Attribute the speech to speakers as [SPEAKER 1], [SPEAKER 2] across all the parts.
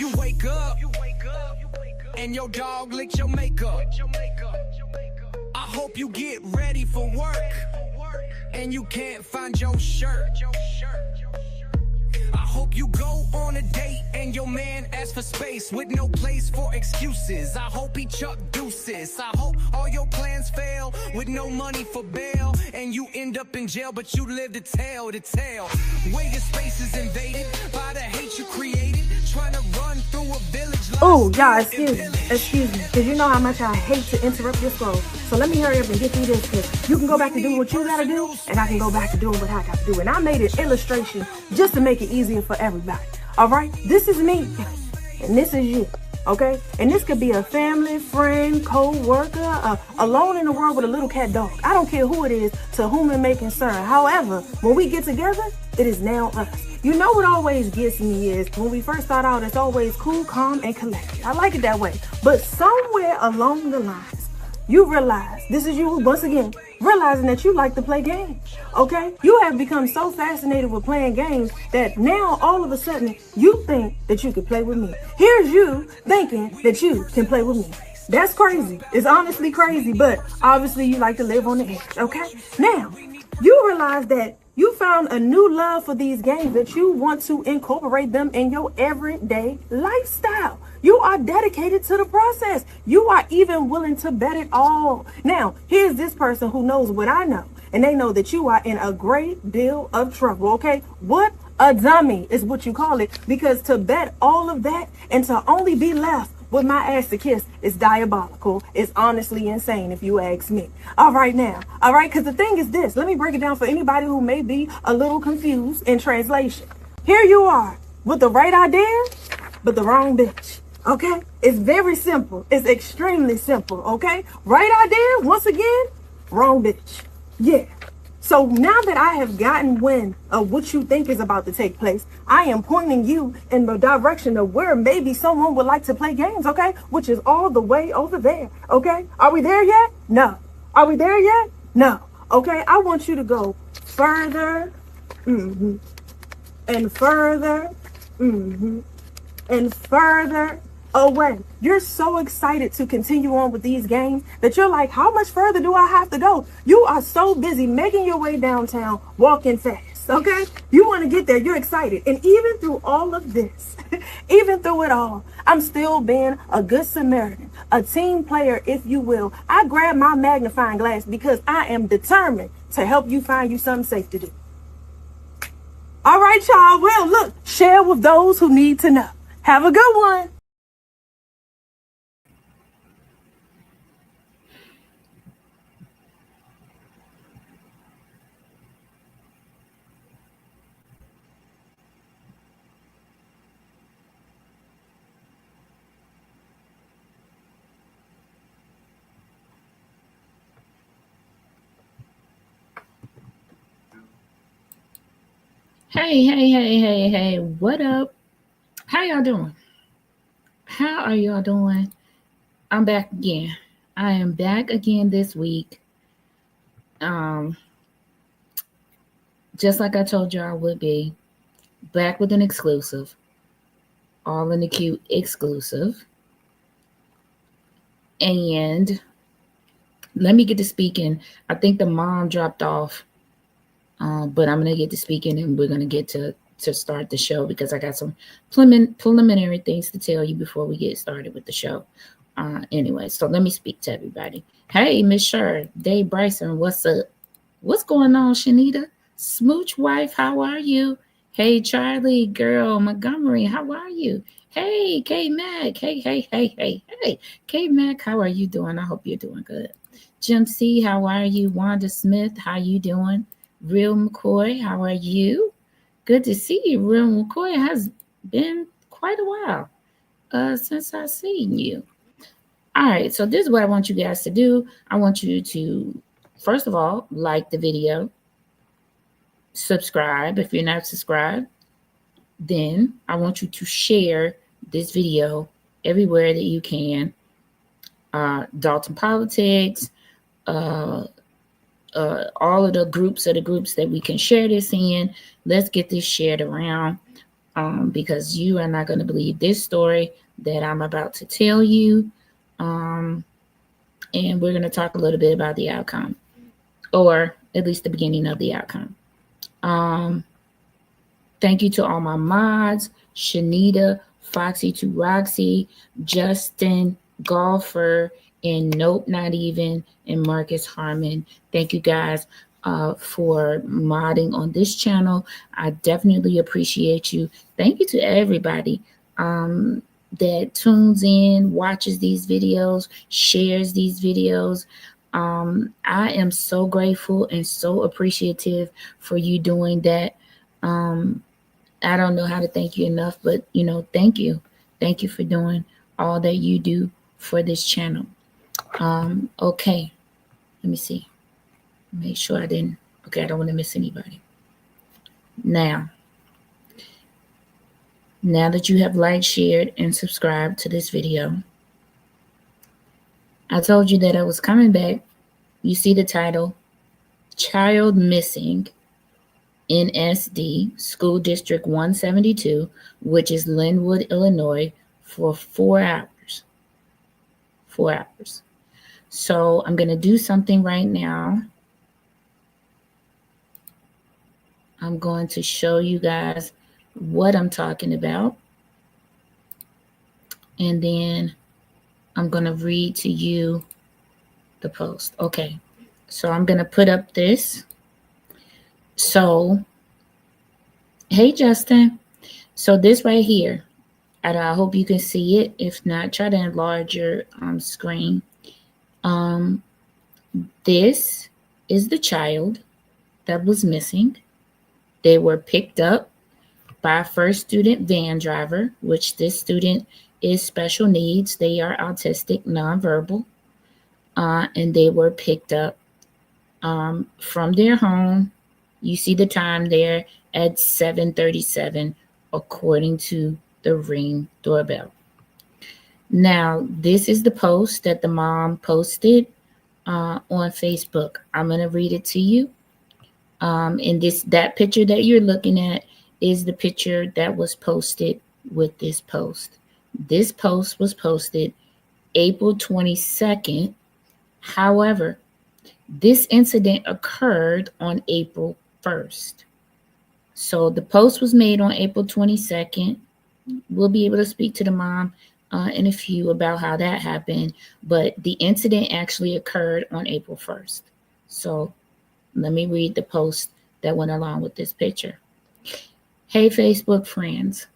[SPEAKER 1] You wake up, and your dog licked your makeup. I hope you get ready for work, and you can't find your shirt. I hope you go on a date and your man asks for space with no place for excuses. I hope he chuck deuces. I hope all your plans fail with no money for bail, and you end up in jail, but you live to tell the tale. Where your space is invaded by the hate you created, trying to run through a village.
[SPEAKER 2] Oh, y'all, excuse me, because you know how much I hate to interrupt your scroll. So let me hurry up and get through this, because you can go back to doing what you gotta do, and I can go back to doing what I gotta do. And I made an illustration just to make it easier for everybody. All right, this is me, and this is you. Okay, and this could be a family, friend, co-worker, alone in the world with a little cat dog. I don't care who it is, to whom it may concern. However, when we get together, it is now us. You know what always gets me is when we first start out, it's always cool, calm, and collected. I like it that way. But somewhere along the lines, you realize, this is you once again, realizing that you like to play games, okay? You have become so fascinated with playing games that now all of a sudden you think that you could play with me. Here's you thinking that you can play with me. That's crazy. It's honestly crazy, but obviously you like to live on the edge, okay? Now, you realize that you found a new love for these games, that you want to incorporate them in your everyday lifestyle. You are dedicated to the process. You are even willing to bet it all. Now, here's this person who knows what I know, and they know that you are in a great deal of trouble, okay? What a dummy is what you call it, because to bet all of that and to only be left with my ass to kiss is diabolical. It's honestly insane if you ask me. All right now. All right, because the thing is this. Let me break it down for anybody who may be a little confused in translation. Here you are with the right idea, but the wrong bitch. Okay? It's very simple. It's extremely simple. Okay? Right idea, once again, wrong bitch. Yeah. So now that I have gotten wind of what you think is about to take place, I am pointing you in the direction of where maybe someone would like to play games, okay? Which is all the way over there, okay? Are we there yet? No. Are we there yet? No. Okay, I want you to go further, and further, and further away. You're so excited to continue on with these games that you're like, how much further do I have to go? You are so busy making your way downtown, walking fast, okay? You want to get there, you're excited. And even through all of this, even through it all, I'm still being a good Samaritan, a team player, if you will. I grab my magnifying glass because I am determined to help you find you something safe to do. All right, y'all. Well, look, share with those who need to know. Have a good one.
[SPEAKER 3] Hey, what up? How y'all doing? How are y'all doing? I'm back again. I am back again this week. Just like I told you I would be, back with an exclusive. All in the cute exclusive. And let me get to speaking. I think the mom dropped off. But I'm going to get to speaking, and we're going to get to start the show because I got some preliminary things to tell you before we get started with the show. Anyway, so let me speak to everybody. Hey, Miss Sher, Dave Bryson, what's up? What's going on, Shanita? Smooch wife, how are you? Hey, Charlie, girl, Montgomery, how are you? Hey, K-Mac, hey. K-Mac, how are you doing? I hope you're doing good. Jim C, how are you? Wanda Smith, how you doing? Real McCoy, how are you? Good to see you. Real McCoy has been quite a while since I've seen you. All right, so this is what I want you guys to do. I want you to, first of all, like the video, subscribe if you're not subscribed. Then I want you to share this video everywhere that you can. Dalton Politics, all of the groups that we can share this in. Let's get this shared around. because you are not going to believe this story that I'm about to tell you. And we're going to talk a little bit about the outcome, or at least the beginning of the outcome. Thank you to all my mods, Shanita, Foxy to Roxy, Justin, Golfer, and Nope Not Even, and Marcus Harmon. Thank you guys for modding on this channel. I definitely appreciate you. Thank you to everybody that tunes in, watches these videos, shares these videos. I am so grateful and so appreciative for you doing that. I don't know how to thank you enough, but thank you. Thank you for doing all that you do for this channel. Okay, let me see. Make sure I didn't. Okay, I don't want to miss anybody. Now that you have liked, shared, and subscribed to this video, I told you that I was coming back. You see the title, Child Missing in SD, School District 172, which is Lynwood, Illinois, for 4 hours. 4 hours. So I'm going to do something right now. I'm going to show you guys what I'm talking about. And then I'm going to read to you the post. Okay. So I'm going to put up this. So, hey, Justin. So this right here, and I hope you can see it. If not, try to enlarge your screen. This is the child that was missing. They were picked up by a first student van driver, which this student is special needs. They are autistic, nonverbal, and they were picked up from their home. You see the time there at 7:37, according to the Ring doorbell. Now, this is the post that the mom posted on Facebook. I'm going to read it to you. And that picture that you're looking at is the picture that was posted with this post. This post was posted April 22nd. However, this incident occurred on April 1st. So the post was made on April 22nd. We'll be able to speak to the mom in a few about how that happened, but the incident actually occurred on April 1st. So let me read the post that went along with this picture. Hey, Facebook friends,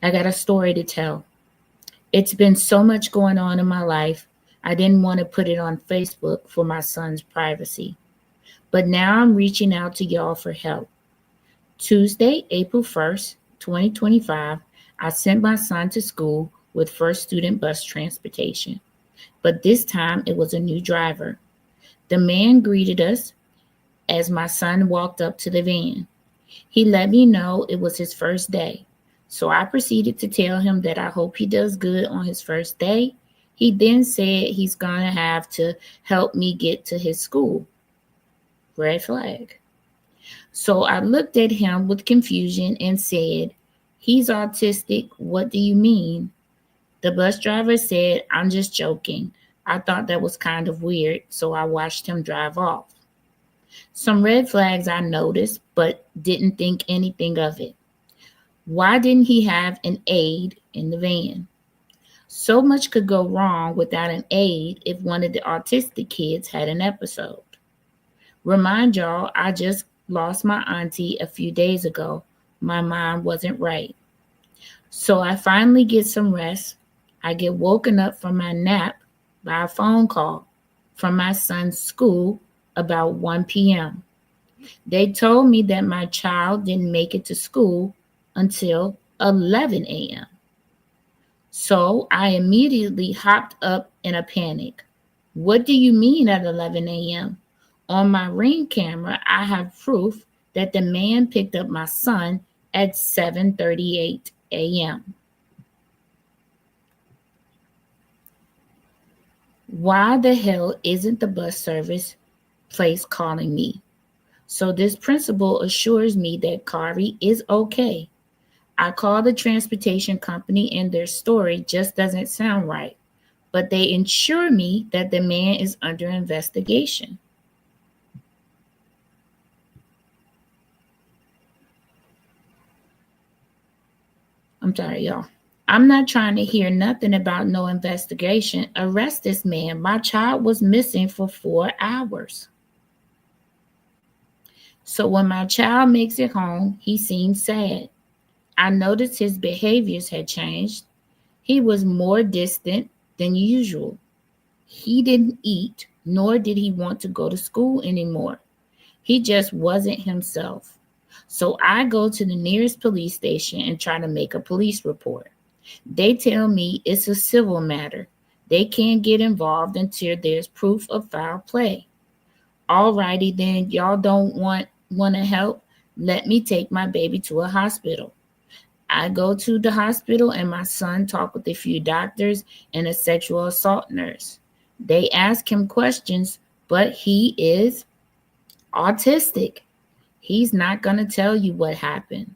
[SPEAKER 3] I got a story to tell. It's been so much going on in my life, I didn't want to put it on Facebook for my son's privacy. But now I'm reaching out to y'all for help. Tuesday, April 1st, 2025, I sent my son to school with first student bus transportation. But this time it was a new driver. The man greeted us as my son walked up to the van. He let me know it was his first day. So I proceeded to tell him that I hope he does good on his first day. He then said he's going to have to help me get to his school. Red flag. So I looked at him with confusion and said, he's autistic. What do you mean? The bus driver said, I'm just joking. I thought that was kind of weird, so I watched him drive off. Some red flags I noticed, but didn't think anything of it. Why didn't he have an aide in the van? So much could go wrong without an aide if one of the autistic kids had an episode. Remind y'all, I just lost my auntie a few days ago. My mind wasn't right. So I finally get some rest. I get woken up from my nap by a phone call from my son's school about 1 p.m. They told me that my child didn't make it to school until 11 a.m. So I immediately hopped up in a panic. What do you mean at 11 a.m.? On my Ring camera, I have proof that the man picked up my son at 7:38 a.m. Why the hell isn't the bus service place calling me? So this principal assures me that Kari is okay. I called the transportation company and their story just doesn't sound right, but they assure me that the man is under investigation. I'm sorry, y'all. I'm not trying to hear nothing about no investigation. Arrest this man. My child was missing for 4 hours. So when my child makes it home, he seems sad. I noticed his behaviors had changed. He was more distant than usual. He didn't eat, nor did he want to go to school anymore. He just wasn't himself. So I go to the nearest police station and try to make a police report. They tell me it's a civil matter. They can't get involved until there's proof of foul play. Alrighty then, y'all don't want to help? Let me take my baby to a hospital. I go to the hospital and my son talked with a few doctors and a sexual assault nurse. They ask him questions, but he is autistic. He's not going to tell you what happened.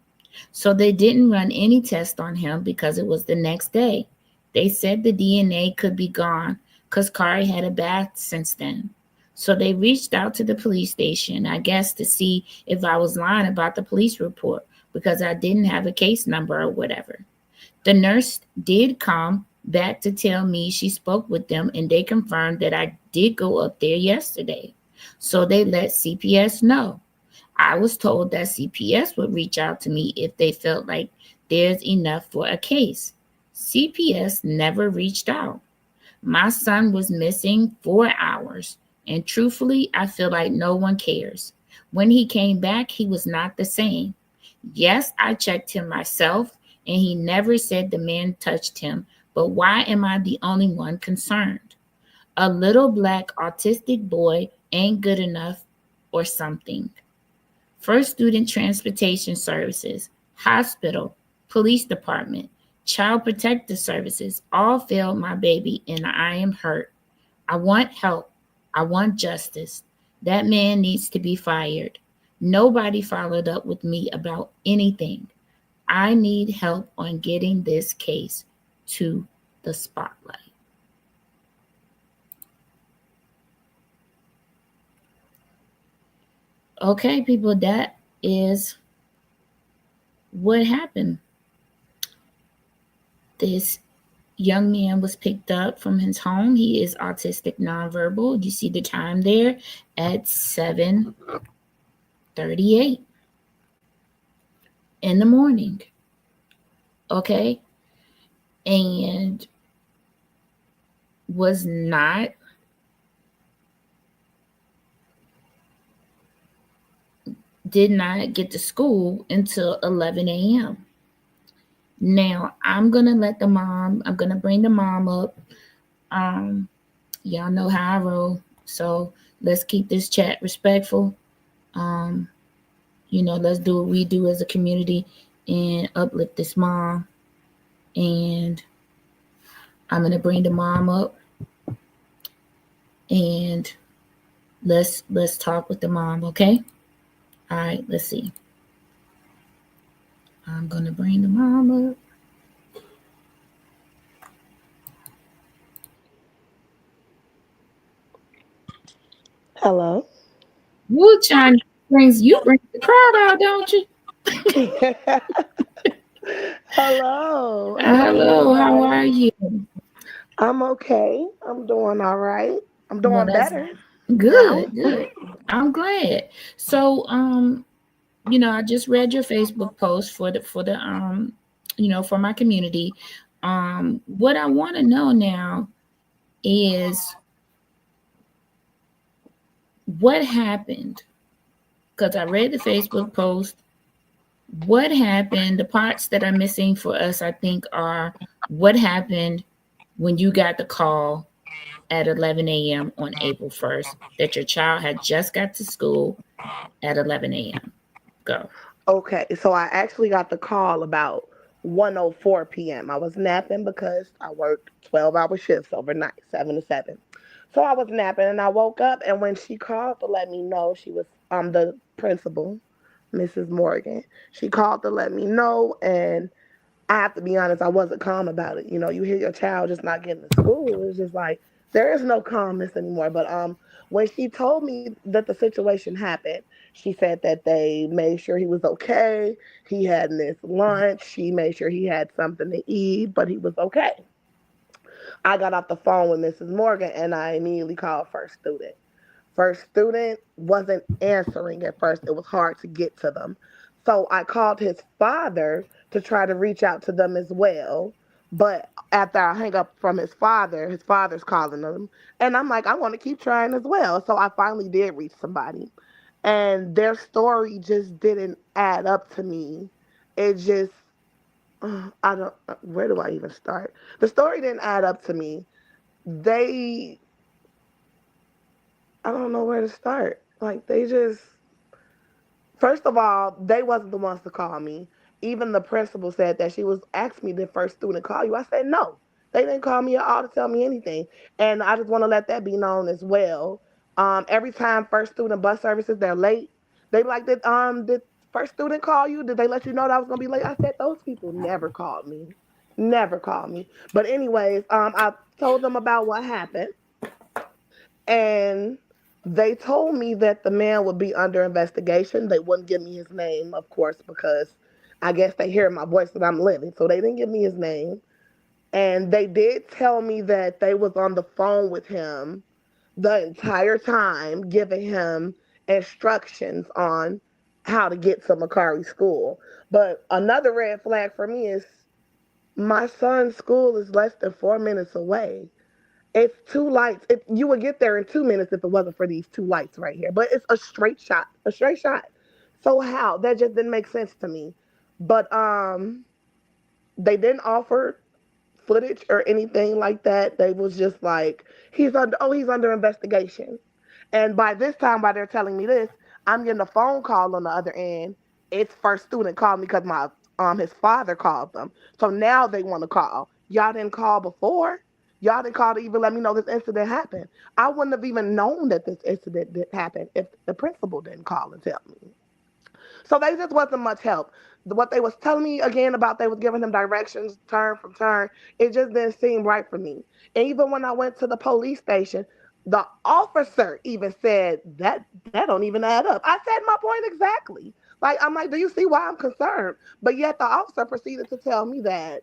[SPEAKER 3] So they didn't run any test on him because it was the next day. They said the DNA could be gone because Kari had a bath since then. So they reached out to the police station, I guess, to see if I was lying about the police report because I didn't have a case number or whatever. The nurse did come back to tell me she spoke with them and they confirmed that I did go up there yesterday. So they let CPS know. I was told that CPS would reach out to me if they felt like there's enough for a case. CPS never reached out. My son was missing 4 hours, and truthfully, I feel like no one cares. When he came back, he was not the same. Yes, I checked him myself, and he never said the man touched him, but why am I the only one concerned? A little black autistic boy ain't good enough or something. First Student Transportation Services, hospital, police department, child protective services all failed my baby and I am hurt. I want help. I want justice. That man needs to be fired. Nobody followed up with me about anything. I need help on getting this case to the spotlight. Okay, people, that is what happened. This young man was picked up from his home. He is autistic nonverbal. You see the time there at 7:38 in the morning. Okay? And was not did not get to school until 11 a.m. Now I'm gonna bring the mom up. Um, y'all know how I roll. So let's keep this chat respectful. Um, let's do what we do as a community and uplift this mom. And I'm gonna bring the mom up and let's talk with the mom, okay? All right, let's see. I'm gonna bring the mom up.
[SPEAKER 4] Hello.
[SPEAKER 3] Woo, China bring the crowd out, don't you?
[SPEAKER 4] Hello.
[SPEAKER 3] Hello, how are you?
[SPEAKER 4] I'm okay. I'm doing all right. I'm
[SPEAKER 3] Well,
[SPEAKER 4] doing
[SPEAKER 3] that's
[SPEAKER 4] better now.
[SPEAKER 3] good. I'm glad. So, I just read your Facebook post for my community. What I want to know now is what happened because I read the Facebook post. What happened? The parts that are missing for us, I think, are what happened when you got the call at 11 a.m. on April 1st that your child had just got to school at 11 a.m. Go.
[SPEAKER 4] Okay, so I actually got the call about 1:04 p.m. I was napping because I worked 12-hour shifts overnight, 7 to 7. So I was napping and I woke up, and when she called to let me know, she was the principal, Mrs. Morgan. She called to let me know, and I have to be honest, I wasn't calm about it. You know, you hear your child just not getting to school. It's just like there is no calmness anymore. But when she told me that the situation happened, she said that they made sure he was okay. He had missed lunch. She made sure he had something to eat, but he was okay. I got off the phone with Mrs. Morgan and I immediately called first student. First student wasn't answering at first. It was hard to get to them. So I called his father to try to reach out to them as well. But after I hang up from his father's calling them. And I'm like, I want to keep trying as well. So I finally did reach somebody. And their story just didn't add up to me. It just, I don't, where do I even start? The story didn't add up to me. They I don't know where to start. Like they just first of all, they wasn't the ones to call me. Even the principal said that she was asking me did first student call you. I said no. They didn't call me at all to tell me anything. And I just want to let that be known as well. Every time first student bus services they're late, they be like did first student call you? Did they let you know that I was gonna be late? I said those people never called me. Never called me. But anyways, I told them about what happened and they told me that the man would be under investigation. They wouldn't give me his name, of course, because I guess they hear my voice that I'm living. So they didn't give me his name. And they did tell me that they was on the phone with him the entire time, giving him instructions on how to get to Macari School. But another red flag for me is my son's school is less than 4 minutes away. It's two lights. You would get there in 2 minutes if it wasn't for these two lights right here. But it's a straight shot. A straight shot. So how? That just didn't make sense to me. But they didn't offer footage or anything like that. They was just like, he's under investigation. And by this time, while they're telling me this, I'm getting a phone call on the other end. It's first student called me because my his father called them. So now they want to call. Y'all didn't call before. Y'all didn't call to even let me know this incident happened. I wouldn't have even known that this incident did happen if the principal didn't call and tell me. So they just wasn't much help. What they was telling me again about they was giving them directions turn from turn, it just didn't seem right for me. And even when I went to the police station, the officer even said that don't even add up. I said my point exactly. Like I'm like, do you see why I'm concerned? But yet the officer proceeded to tell me that,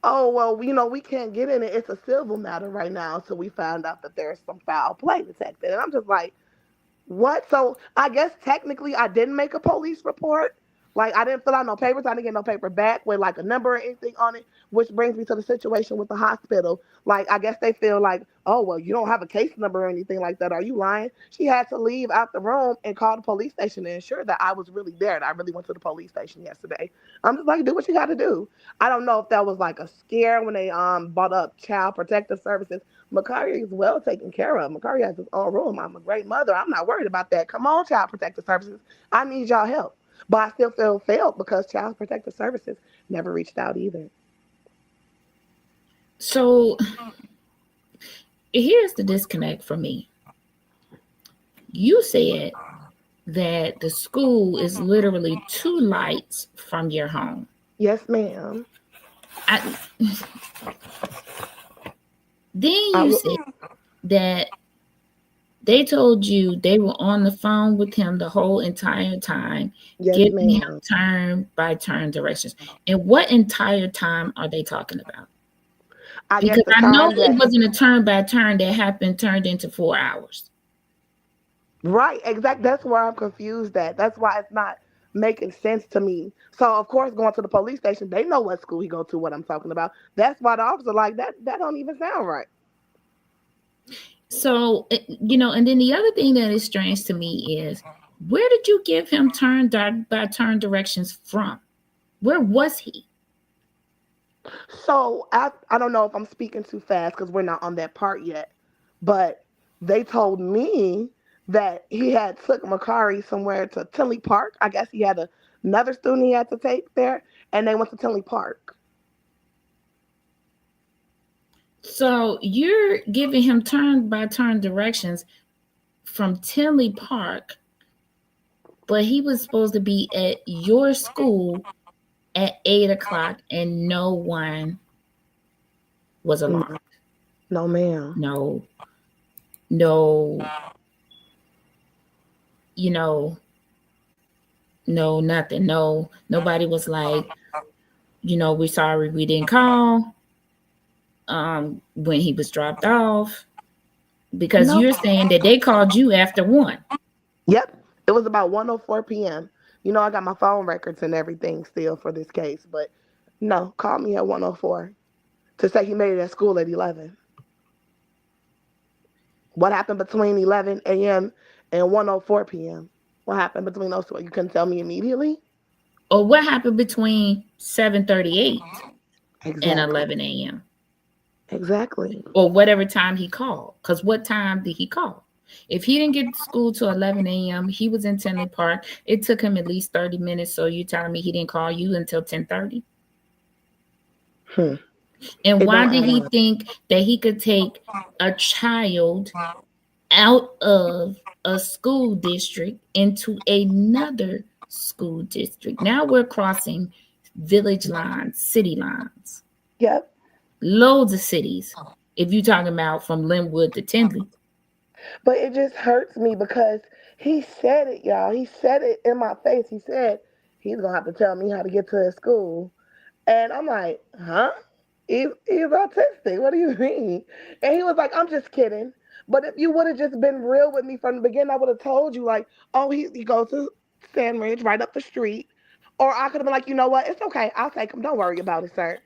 [SPEAKER 4] oh well, we can't get in it. It's a civil matter right now. So we found out that there's some foul play detected. And I'm just like, what? So I guess technically I didn't make a police report. Like I didn't fill out no papers. I didn't get no paper back with like a number or anything on it, which brings me to the situation with the hospital. Like I guess they feel like, oh well, you don't have a case number or anything like that. Are you lying? She had to leave out the room and call the police station to ensure that I was really there. And I really went to the police station yesterday. I'm just like, do what you got to do. I don't know if that was like a scare when they bought up Child Protective Services. Macari is well taken care of. Macari has his own room. I'm a great mother. I'm not worried about that. Come on, Child Protective Services. I need y'all help. But I still feel failed because Child Protective Services never reached out either.
[SPEAKER 3] So here's the disconnect for me. You said that the school is literally 2 lights from your home.
[SPEAKER 4] Yes, ma'am.
[SPEAKER 3] Then you said that they told you they were on the phone with him the whole entire time,
[SPEAKER 4] yes,
[SPEAKER 3] giving
[SPEAKER 4] ma'am.
[SPEAKER 3] him turn-by-turn directions. And what entire time are they talking about? Because I know it wasn't a turn-by-turn that turned into 4 hours.
[SPEAKER 4] Right, exactly. That's where I'm confused at. That's why it's not making sense to me. So of course, going to the police station, they know what school he go to, what I'm talking about. That's why the officer like that don't even sound right.
[SPEAKER 3] So, and then the other thing that is strange to me is, where did you give him turn-by-turn directions from? Where was he?
[SPEAKER 4] So I don't know if I'm speaking too fast because we're not on that part yet, but they told me that he had took Macari somewhere to Tinley Park. I guess he had another student he had to take there, and they went to Tinley Park.
[SPEAKER 3] So you're giving him turn-by-turn directions from Tinley Park but he was supposed to be at your school at 8 o'clock, and no one was alarmed.
[SPEAKER 4] No, ma'am.
[SPEAKER 3] No, no, you know, no, nothing. No, nobody was like, we're sorry we didn't call when he was dropped off, because
[SPEAKER 4] No.
[SPEAKER 3] you're saying that they called you after 1.
[SPEAKER 4] Yep. It was about 1:04 p.m. I got my phone records and everything still for this case, but no, called me at 1:04 to say he made it at school at 11. What happened between 11 a.m. and 1:04 p.m.? What happened between those two? You couldn't tell me immediately?
[SPEAKER 3] Or what happened between 7:38
[SPEAKER 4] Exactly.
[SPEAKER 3] and 11 a.m.?
[SPEAKER 4] Exactly.
[SPEAKER 3] Or whatever time he called. Because what time did he call? If he didn't get to school till 11 a.m., he was in Tinley Park. It took him at least 30 minutes. So you're telling me he didn't call you until 10:30? And why did he think that he could take a child out of a school district into another school district? Now we're crossing village lines, city lines.
[SPEAKER 4] Yep.
[SPEAKER 3] Loads of cities. If you're talking about from Lynwood to Tinley.
[SPEAKER 4] But it just hurts me because he said it, y'all. He said it in my face. He said he's going to have to tell me how to get to his school. And I'm like, huh? He's autistic. What do you mean? And he was like, I'm just kidding. But if you would have just been real with me from the beginning, I would have told you, like, oh, he goes to Sandridge right up the street. Or I could have been like, you know what? It's okay. I'll take him. Don't worry about it, sir.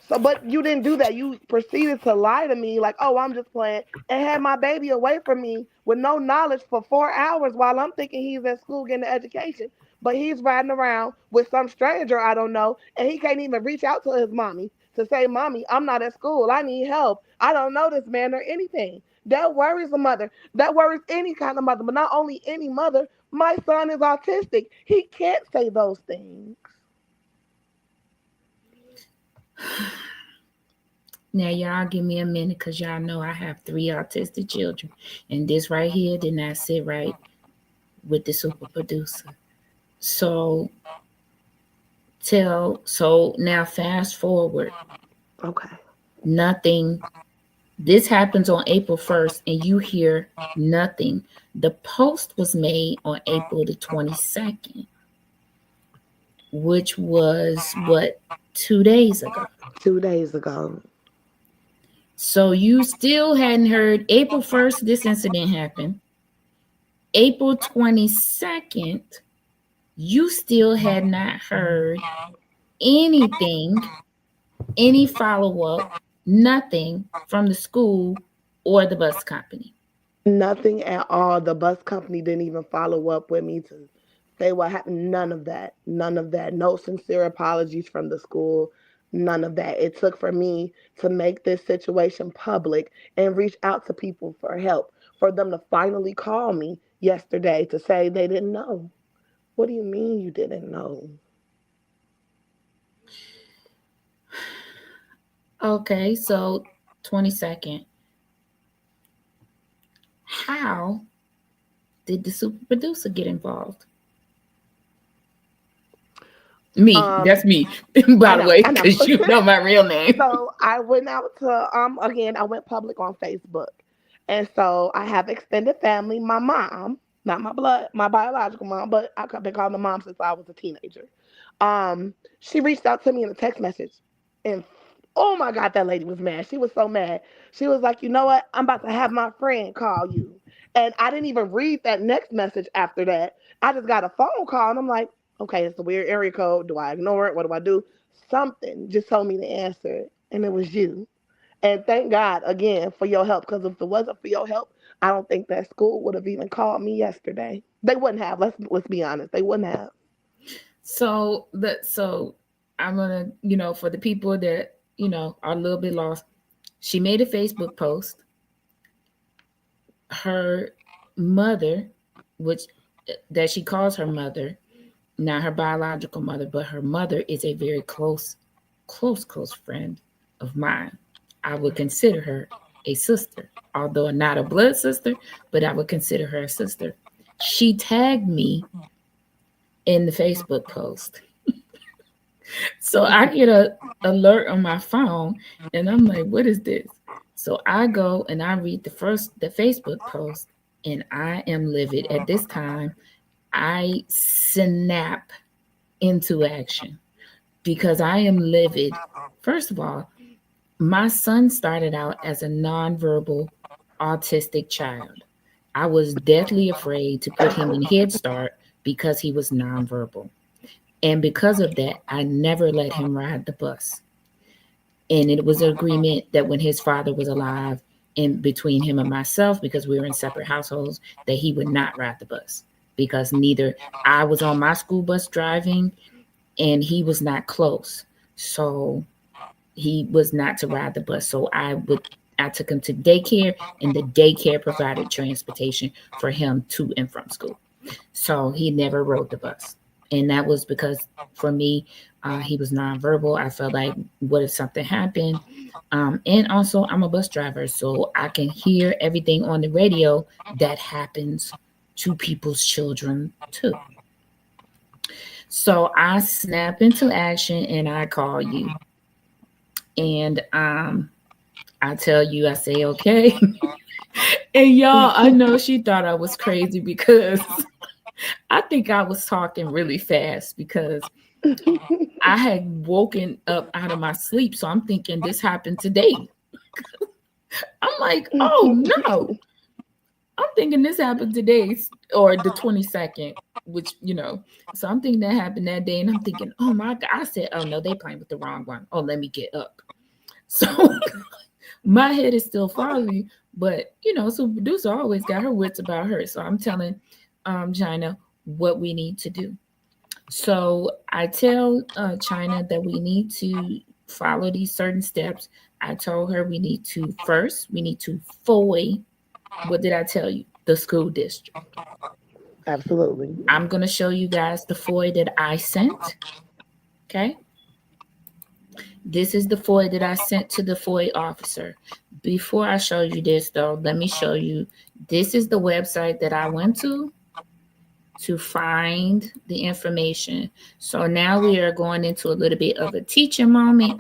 [SPEAKER 4] So, but you didn't do that. You proceeded to lie to me like, oh, I'm just playing, and had my baby away from me with no knowledge for 4 hours while I'm thinking he's at school getting an education. But he's riding around with some stranger I don't know, and he can't even reach out to his mommy to say, Mommy, I'm not at school. I need help. I don't know this man or anything. That worries a mother. That worries any kind of mother, but not only any mother. My son is autistic. He can't say those things.
[SPEAKER 3] Now, y'all give me a minute because y'all know I have 3 autistic children. And this right here did not sit right with the super producer. So now fast forward.
[SPEAKER 4] Okay.
[SPEAKER 3] Nothing. This happens on April 1st, and you hear nothing. The post was made on April the 22nd, which was, 2 days ago?
[SPEAKER 4] 2 days ago.
[SPEAKER 3] So you still hadn't heard. April 1st, this incident happened. April 22nd, you still had not heard anything, any follow-up, nothing from the school or the bus company.
[SPEAKER 4] Nothing at all. The bus company didn't even follow up with me to say what happened. None of that. None of that. No sincere apologies from the school. None of that. It took for me to make this situation public and reach out to people for help, for them to finally call me yesterday to say they didn't know. What do you mean you didn't know?
[SPEAKER 3] Okay, so 22nd. How did the super producer get involved? Me. That's me, by the way, because you know my real name.
[SPEAKER 4] So I went out to, again, I went public on Facebook. And so I have extended family. My mom, not my blood, my biological mom, but I've been calling her mom since I was a teenager. She reached out to me in a text message. And oh my God, that lady was mad. She was so mad. She was like, you know what? I'm about to have my friend call you. And I didn't even read that next message after that. I just got a phone call and I'm like, okay, it's a weird area code. Do I ignore it? What do I do? Something just told me to answer it. And it was you. And thank God, again, for your help. Because if it wasn't for your help, I don't think that school would have even called me yesterday. They wouldn't have. Let's be honest. They wouldn't have.
[SPEAKER 3] So I'm going to, for the people that, are a little bit lost, she made a Facebook post. Her mother, that she calls her mother, not her biological mother, but her mother is a very close friend of mine. I would consider her a sister, although not a blood sister, but I would consider her a sister. She tagged me in the Facebook post. So I get a alert on my phone and I'm like, what is this? So I go and I read the Facebook post and I am livid. At this time, I snap into action because I am livid. First of all, my son started out as a nonverbal autistic child. I was deathly afraid to put him in Head Start because he was nonverbal. And because of that, I never let him ride the bus. And it was an agreement that when his father was alive, in between him and myself, because we were in separate households, that he would not ride the bus because neither I was on my school bus driving and he was not close. So he was not to ride the bus. So I took him to daycare and the daycare provided transportation for him to and from school. So he never rode the bus. And that was because for me, he was nonverbal. I felt like, what if something happened? And also, I'm a bus driver, so I can hear everything on the radio that happens to people's children too. So I snap into action and I call you. And I tell you, I say, okay. And y'all, I know she thought I was crazy because I think I was talking really fast because I had woken up out of my sleep. So I'm thinking this happened today. I'm like, oh no. I'm thinking this happened today or the 22nd, which, so I'm thinking that happened that day. And I'm thinking, oh my God. I said, oh no, they playing with the wrong one. Oh, let me get up. So my head is still foggy, but so producer always got her wits about her. So I'm telling China what we need to do. So I tell China that we need to follow these certain steps. I told her we need to FOI. What did I tell you? The school district.
[SPEAKER 4] Absolutely.
[SPEAKER 3] I'm going to show you guys the FOI that I sent. Okay. This is the FOI that I sent to the FOI officer. Before I show you this, though, let me show you. This is the website that I went to find the information. So now we are going into a little bit of a teaching moment.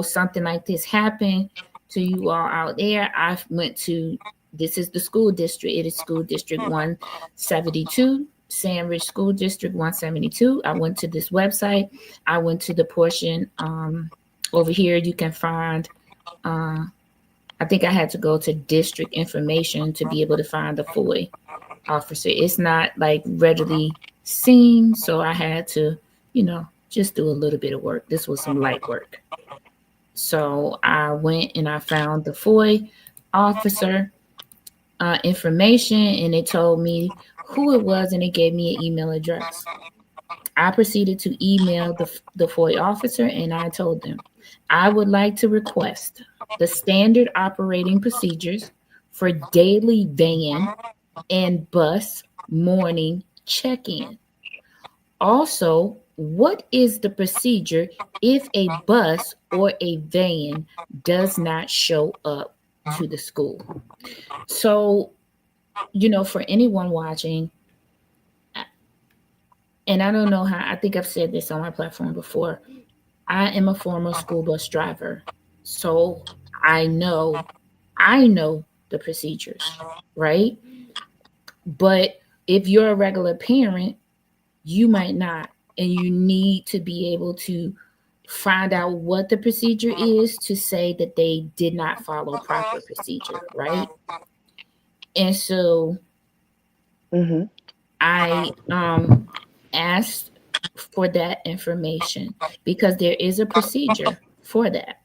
[SPEAKER 3] Something like this happened to you all out there. I went to, this is the school district. It is school district 172, Sandridge School District 172. I went to this website. I went to the portion over here. You can find, I think I had to go to district information to be able to find the FOI officer. It's not like readily seen, so I had to, just do a little bit of work. This was some light work. So I went and I found the FOI officer information, and it told me who it was, and it gave me an email address. I proceeded to email the FOI officer, and I told them, I would like to request the standard operating procedures for daily van and bus morning check-in. Also, what is the procedure if a bus or a van does not show up to the school? So, for anyone watching, and I don't know how, I think I've said this on my platform before, I am a former school bus driver. So I know the procedures, right? But if you're a regular parent, you might not, and you need to be able to find out what the procedure is to say that they did not follow proper procedure, right? And so I asked for that information because there is a procedure for that.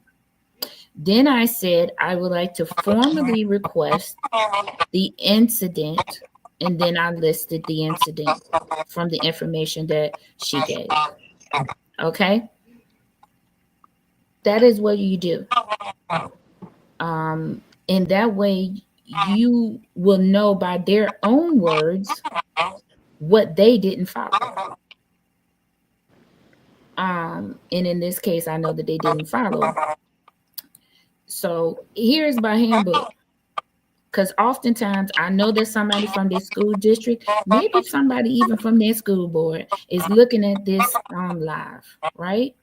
[SPEAKER 3] Then I said I would like to formally request the incident, and then I listed the incident from the information that she gave. Okay? That is what you do. In that way, you will know by their own words what they didn't follow. And in this case, I know that they didn't follow. So here's my handbook. Because oftentimes I know that somebody from this school district, maybe somebody even from their school board, is looking at this live, right?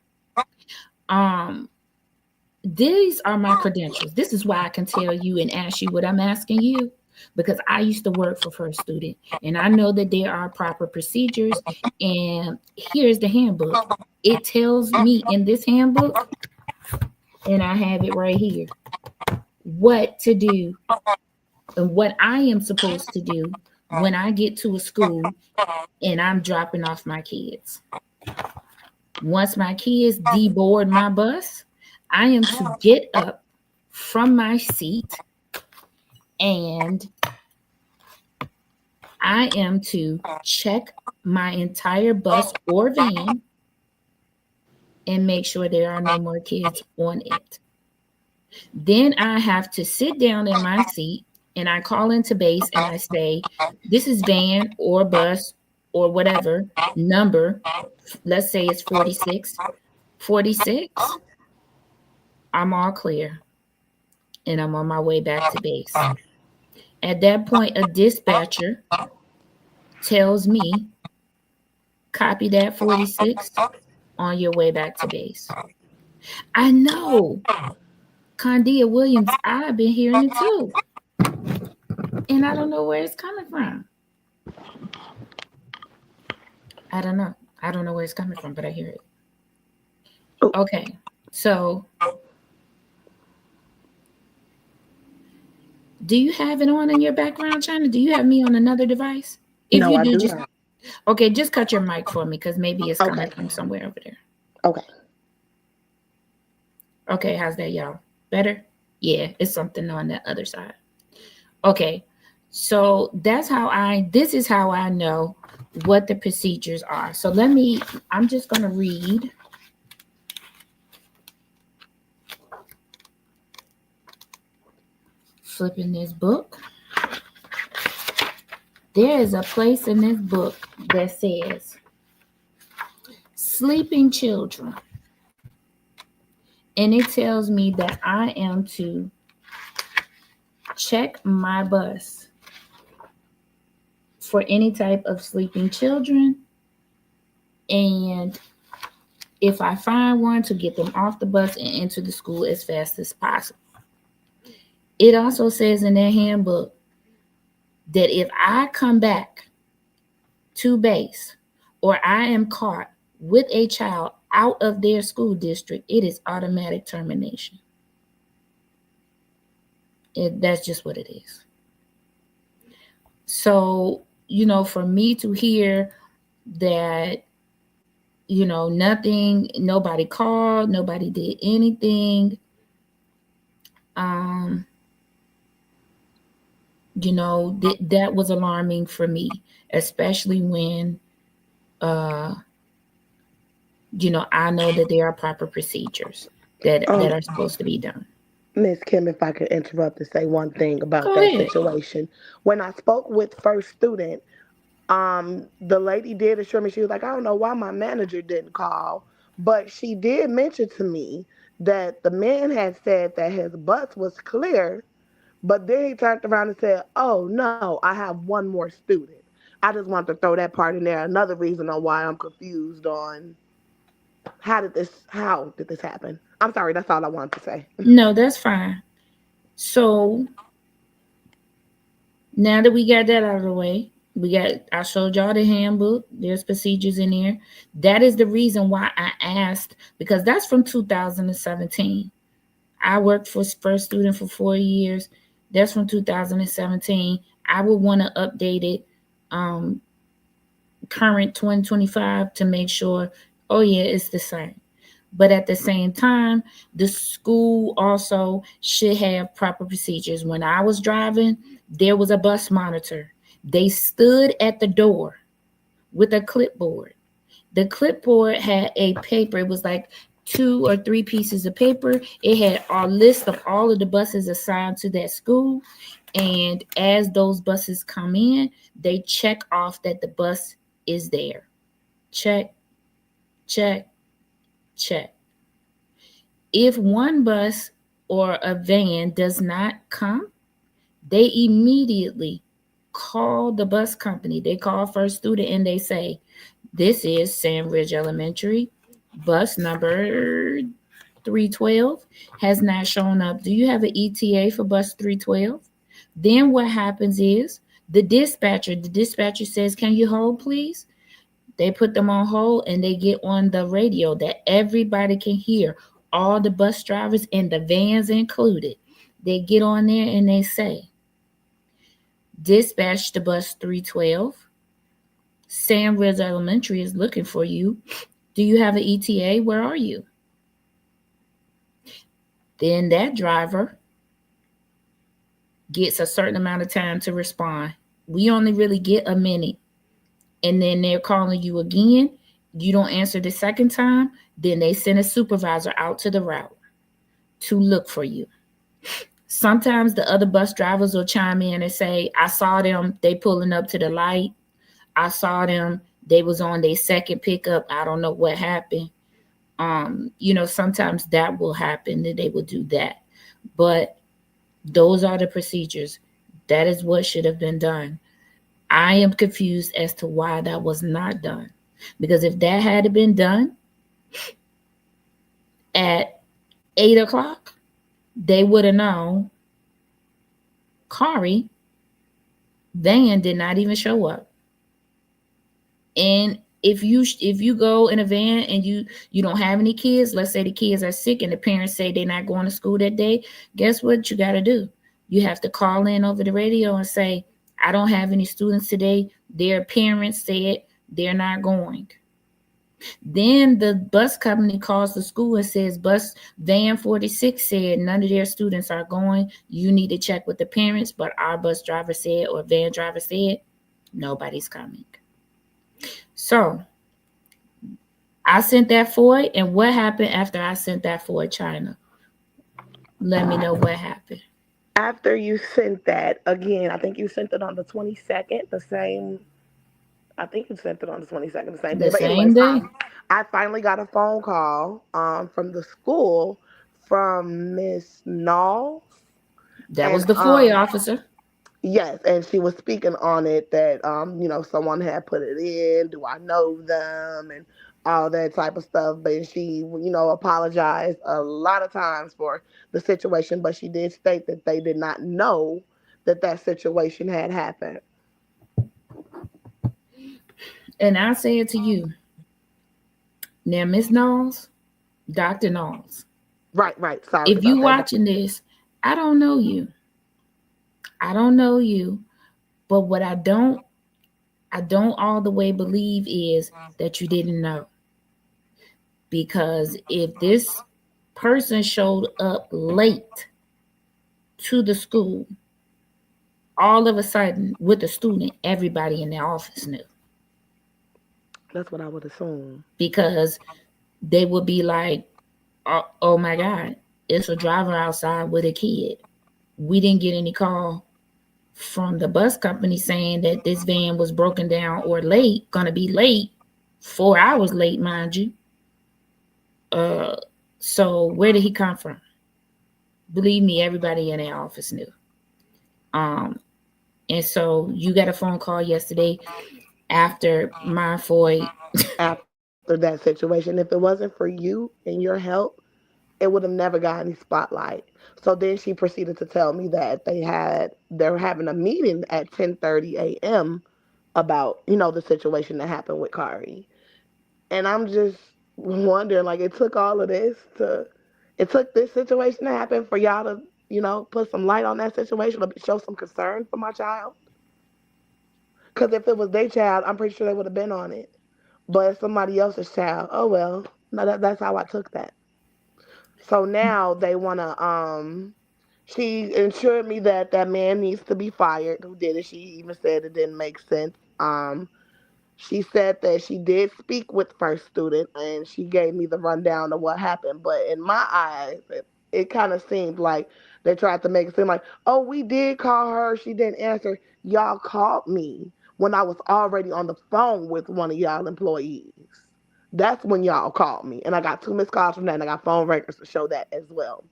[SPEAKER 3] These are my credentials. This is why I can tell you and ask you what I'm asking you, because I used to work for First Student, and I know that there are proper procedures. And here's the handbook. It tells me in this handbook, and I have it right here, what to do and what I am supposed to do when I get to a school and I'm dropping off my kids. Once my kids deboard my bus, I am to get up from my seat and I am to check my entire bus or van and make sure there are no more kids on it. Then I have to sit down in my seat and I call into base and I say, this is van or bus or whatever number. Let's say it's 46. 46, I'm all clear and I'm on my way back to base. At that point, a dispatcher tells me, copy that 46 on your way back to base. I know, Condia Williams, I've been hearing it too. And I don't know where it's coming from. I don't know. I don't know where it's coming from, but I hear it. Okay, so do you have it on in your background, China? Do you have me on another device? If
[SPEAKER 4] No,
[SPEAKER 3] you
[SPEAKER 4] I
[SPEAKER 3] do,
[SPEAKER 4] do
[SPEAKER 3] just
[SPEAKER 4] not.
[SPEAKER 3] okay, just cut your mic for me because maybe it's coming from somewhere over there.
[SPEAKER 4] Okay.
[SPEAKER 3] Okay, how's that, y'all? Better? Yeah, it's something on the other side. Okay, so this is how I know what the procedures are. So I'm just going to read. Flipping this book. There is a place in this book that says sleeping children. And it tells me that I am to check my bus for any type of sleeping children. And if I find one, to get them off the bus and into the school as fast as possible. It also says in that handbook that if I come back to base or I am caught with a child out of their school district, it is automatic termination. That's just what it is. So, for me to hear that, nobody called, nobody did anything, that was alarming for me, especially when, I know that there are proper procedures that are supposed to be done.
[SPEAKER 4] Miss Kim, if I could interrupt to say one thing about
[SPEAKER 3] Go
[SPEAKER 4] that
[SPEAKER 3] ahead.
[SPEAKER 4] situation. When I spoke with First Student, the lady did assure me, she was like, I don't know why my manager didn't call, but she did mention to me that the man had said that his bus was clear, but then he turned around and said, oh no, I have one more student. I just wanted to throw that part in there. Another reason on why I'm confused on how did this happen? I'm sorry, that's all I wanted to say.
[SPEAKER 3] No, that's fine. So now that we got that out of the way, I showed y'all the handbook. There's procedures in there. That is the reason why I asked, because that's from 2017. I worked for First Student for 4 years. That's from 2017. I would want to update it current 2025 to make sure, oh yeah, it's the same. But at the same time, the school also should have proper procedures. When I was driving, there was a bus monitor. They stood at the door with a clipboard. The clipboard had a paper. It was like 2 or 3 pieces of paper. It had a list of all of the buses assigned to that school. And as those buses come in, they check off that the bus is there. Check, check, check. If one bus or a van does not come, They immediately call the bus company. They call first student and they say, "This is Sandridge Elementary, bus number 312 has not shown up. Do you have an ETA for bus 312?" Then what happens is the dispatcher says, "Can you hold, please?" They put them on hold and they get on the radio that everybody can hear, all the bus drivers and the vans included. They get on there and they say, "Dispatch to bus 312. Sandridge Elementary is looking for you. Do you have an ETA? Where are you?" Then that driver gets a certain amount of time to respond. We only really get a minute. And then they're calling you again. You don't answer the second time. Then they send a supervisor out to the route to look for you. Sometimes the other bus drivers will chime in and say, "I saw them. They pulling up to the light. I saw them. They was on their second pickup. I don't know what happened." Sometimes that will happen that they will do that. But those are the procedures. That is what should have been done. I am confused as to why that was not done. Because if that had been done at 8 o'clock, they would have known Kari van did not even show up. And if you go in a van and you don't have any kids, let's say the kids are sick and the parents say they're not going to school that day, guess what you got to do? You have to call in over the radio and say, "I don't have any students today. Their parents said they're not going." Then the bus company calls the school and says, "Bus van 46 said none of their students are going. You need to check with the parents, but our bus driver said, or van driver said, nobody's coming." So I sent that for it. And what happened after I sent that for it, China? Let me know what happened.
[SPEAKER 4] After you sent that, again, I think you sent it on the 22nd, the same. I think you sent it on the 22nd, the same day.
[SPEAKER 3] The
[SPEAKER 4] But
[SPEAKER 3] same
[SPEAKER 4] anyways,
[SPEAKER 3] day.
[SPEAKER 4] I finally got a phone call from the school from Miss Knowles,
[SPEAKER 3] That
[SPEAKER 4] and
[SPEAKER 3] was the FOIA officer.
[SPEAKER 4] yes, and she was speaking on it that someone had put it in. Do I know them and all that type of stuff? But she apologized a lot of times for the situation, but she did state that they did not know that that situation had happened.
[SPEAKER 3] And I say it to you. Now, Miss Knowles, Dr. Knowles,
[SPEAKER 4] Right, right. Sorry
[SPEAKER 3] if you
[SPEAKER 4] about that.
[SPEAKER 3] watching this, I don't know you. I don't know you. But what I don't all the way believe is that you didn't know. Because if this person showed up late to the school, all of a sudden with the student, everybody in the office knew.
[SPEAKER 4] That's what I would assume.
[SPEAKER 3] Because they would be like, oh my God, it's a driver outside with a kid. We didn't get any call from the bus company saying that this van was broken down or late, gonna be late, 4 hours late, mind you. Uh, so where did he come from? Believe me, everybody in the office knew. Um, and so you got a phone call yesterday after my Foy.
[SPEAKER 4] After that situation, if it wasn't for you and your help, it would have never got any spotlight. So then she proceeded to tell me that they're having a meeting at 10:30 a.m. about the situation that happened with Kari. And I'm just wondering, like, it took this situation to happen for y'all to put some light on that situation, or show some concern for my child. Because if it was their child, I'm pretty sure they would have been on it. But it's somebody else's child. Oh well, no, that's how I took that. So now they wanna. She assured me that that man needs to be fired. Who did it? She even said it didn't make sense. She said that she did speak with first student and she gave me the rundown of what happened. But in my eyes, it kind of seemed like they tried to make it seem like, oh, we did call her. She didn't answer. Y'all called me when I was already on the phone with one of y'all employees. That's when y'all called me. And I got two missed calls from that and I got phone records to show that as well.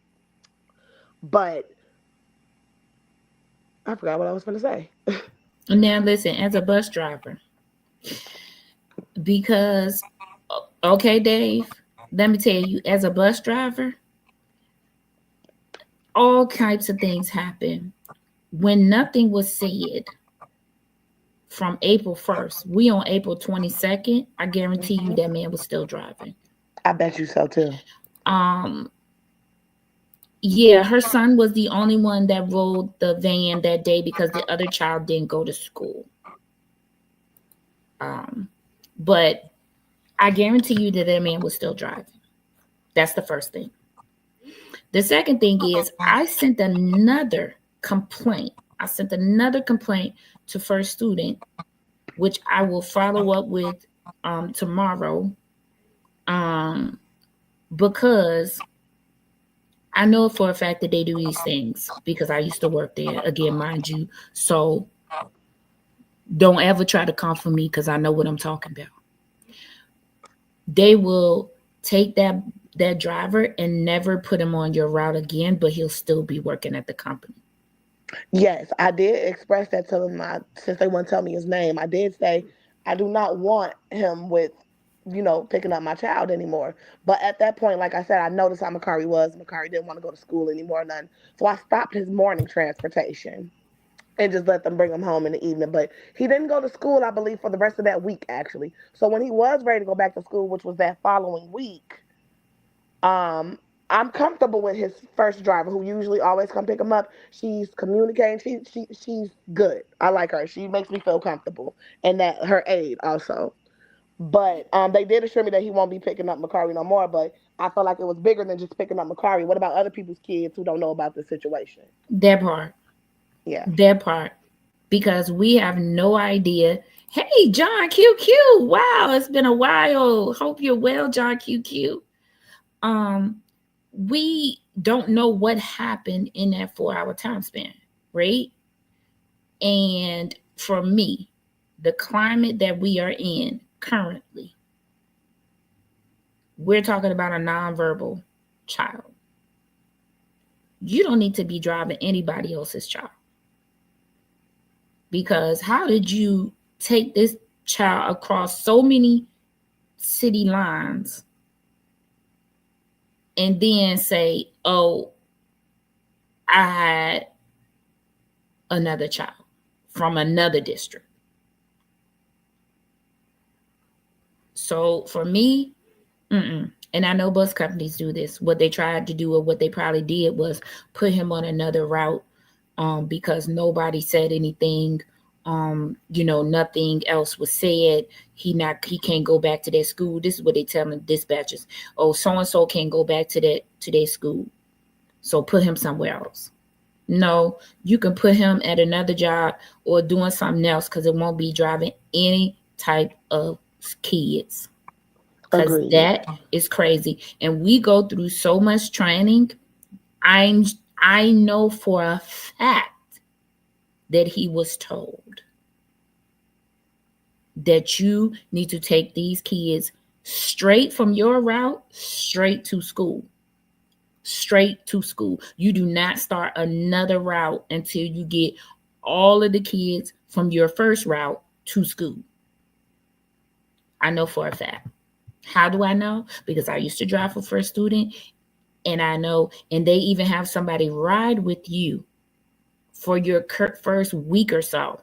[SPEAKER 4] But I forgot what I was going to say.
[SPEAKER 3] Now listen, as a bus driver, because okay, Dave, let me tell you, as a bus driver, all types of things happen. When nothing was said from April 1st, we on April 22nd, I guarantee you
[SPEAKER 4] Hmm.
[SPEAKER 3] that man was still driving.
[SPEAKER 4] I bet you so too.
[SPEAKER 3] Um, yeah, her son was the only one that rode the van that day because the other child didn't go to school. Um, but I guarantee you that man was still driving. That's the first thing. The second thing is I sent another complaint. I sent another complaint to First Student, which I will follow up with tomorrow, um, because I know for a fact that they do these things because I used to work there. Again, mind you, so don't ever try to come for me because I know what I'm talking about. They will take that driver and never put him on your route again, but he'll still be working at the company.
[SPEAKER 4] Yes, I did express that to them. Since they wouldn't tell me his name, I did say I do not want him with, picking up my child anymore. But at that point, like I said, I noticed how Makari was. Makari didn't want to go to school anymore, none. So I stopped his morning transportation and just let them bring him home in the evening. But he didn't go to school, I believe, for the rest of that week, actually. So when he was ready to go back to school, which was that following week, um, I'm comfortable with his first driver, who usually always come pick him up. She's communicating. She's good. I like her. She makes me feel comfortable, and that her aide also. But they did assure me that he won't be picking up Makari no more. But I felt like it was bigger than just picking up Makari. What about other people's kids who don't know about the situation?
[SPEAKER 3] That part,
[SPEAKER 4] Yeah,
[SPEAKER 3] that part, because we have no idea. Hey, John QQ. Wow, it's been a while. Hope you're well, John QQ. Um, we don't know what happened in that 4 hour time span, right? And for me, the climate that we are in currently, we're talking about a nonverbal child. You don't need to be driving anybody else's child, because how did you take this child across so many city lines and then say, oh, I had another child from another district? So for me, and I know bus companies do this. What they tried to do, or what they probably did, was put him on another route, because nobody said anything. Nothing else was said. He can't go back to that school. This is what they tell the dispatchers. Oh, so and so can't go back to their school. So put him somewhere else. No, you can put him at another job or doing something else, because it won't be driving any type of kids, because
[SPEAKER 4] agreed.
[SPEAKER 3] that is crazy. And we go through so much training. I know for a fact that he was told that you need to take these kids straight from your route straight to school. Straight to school. You do not start another route until you get all of the kids from your first route to school. I know for a fact. How do I know? Because I used to drive for First Student, and I know, and they even have somebody ride with you for your first week or so.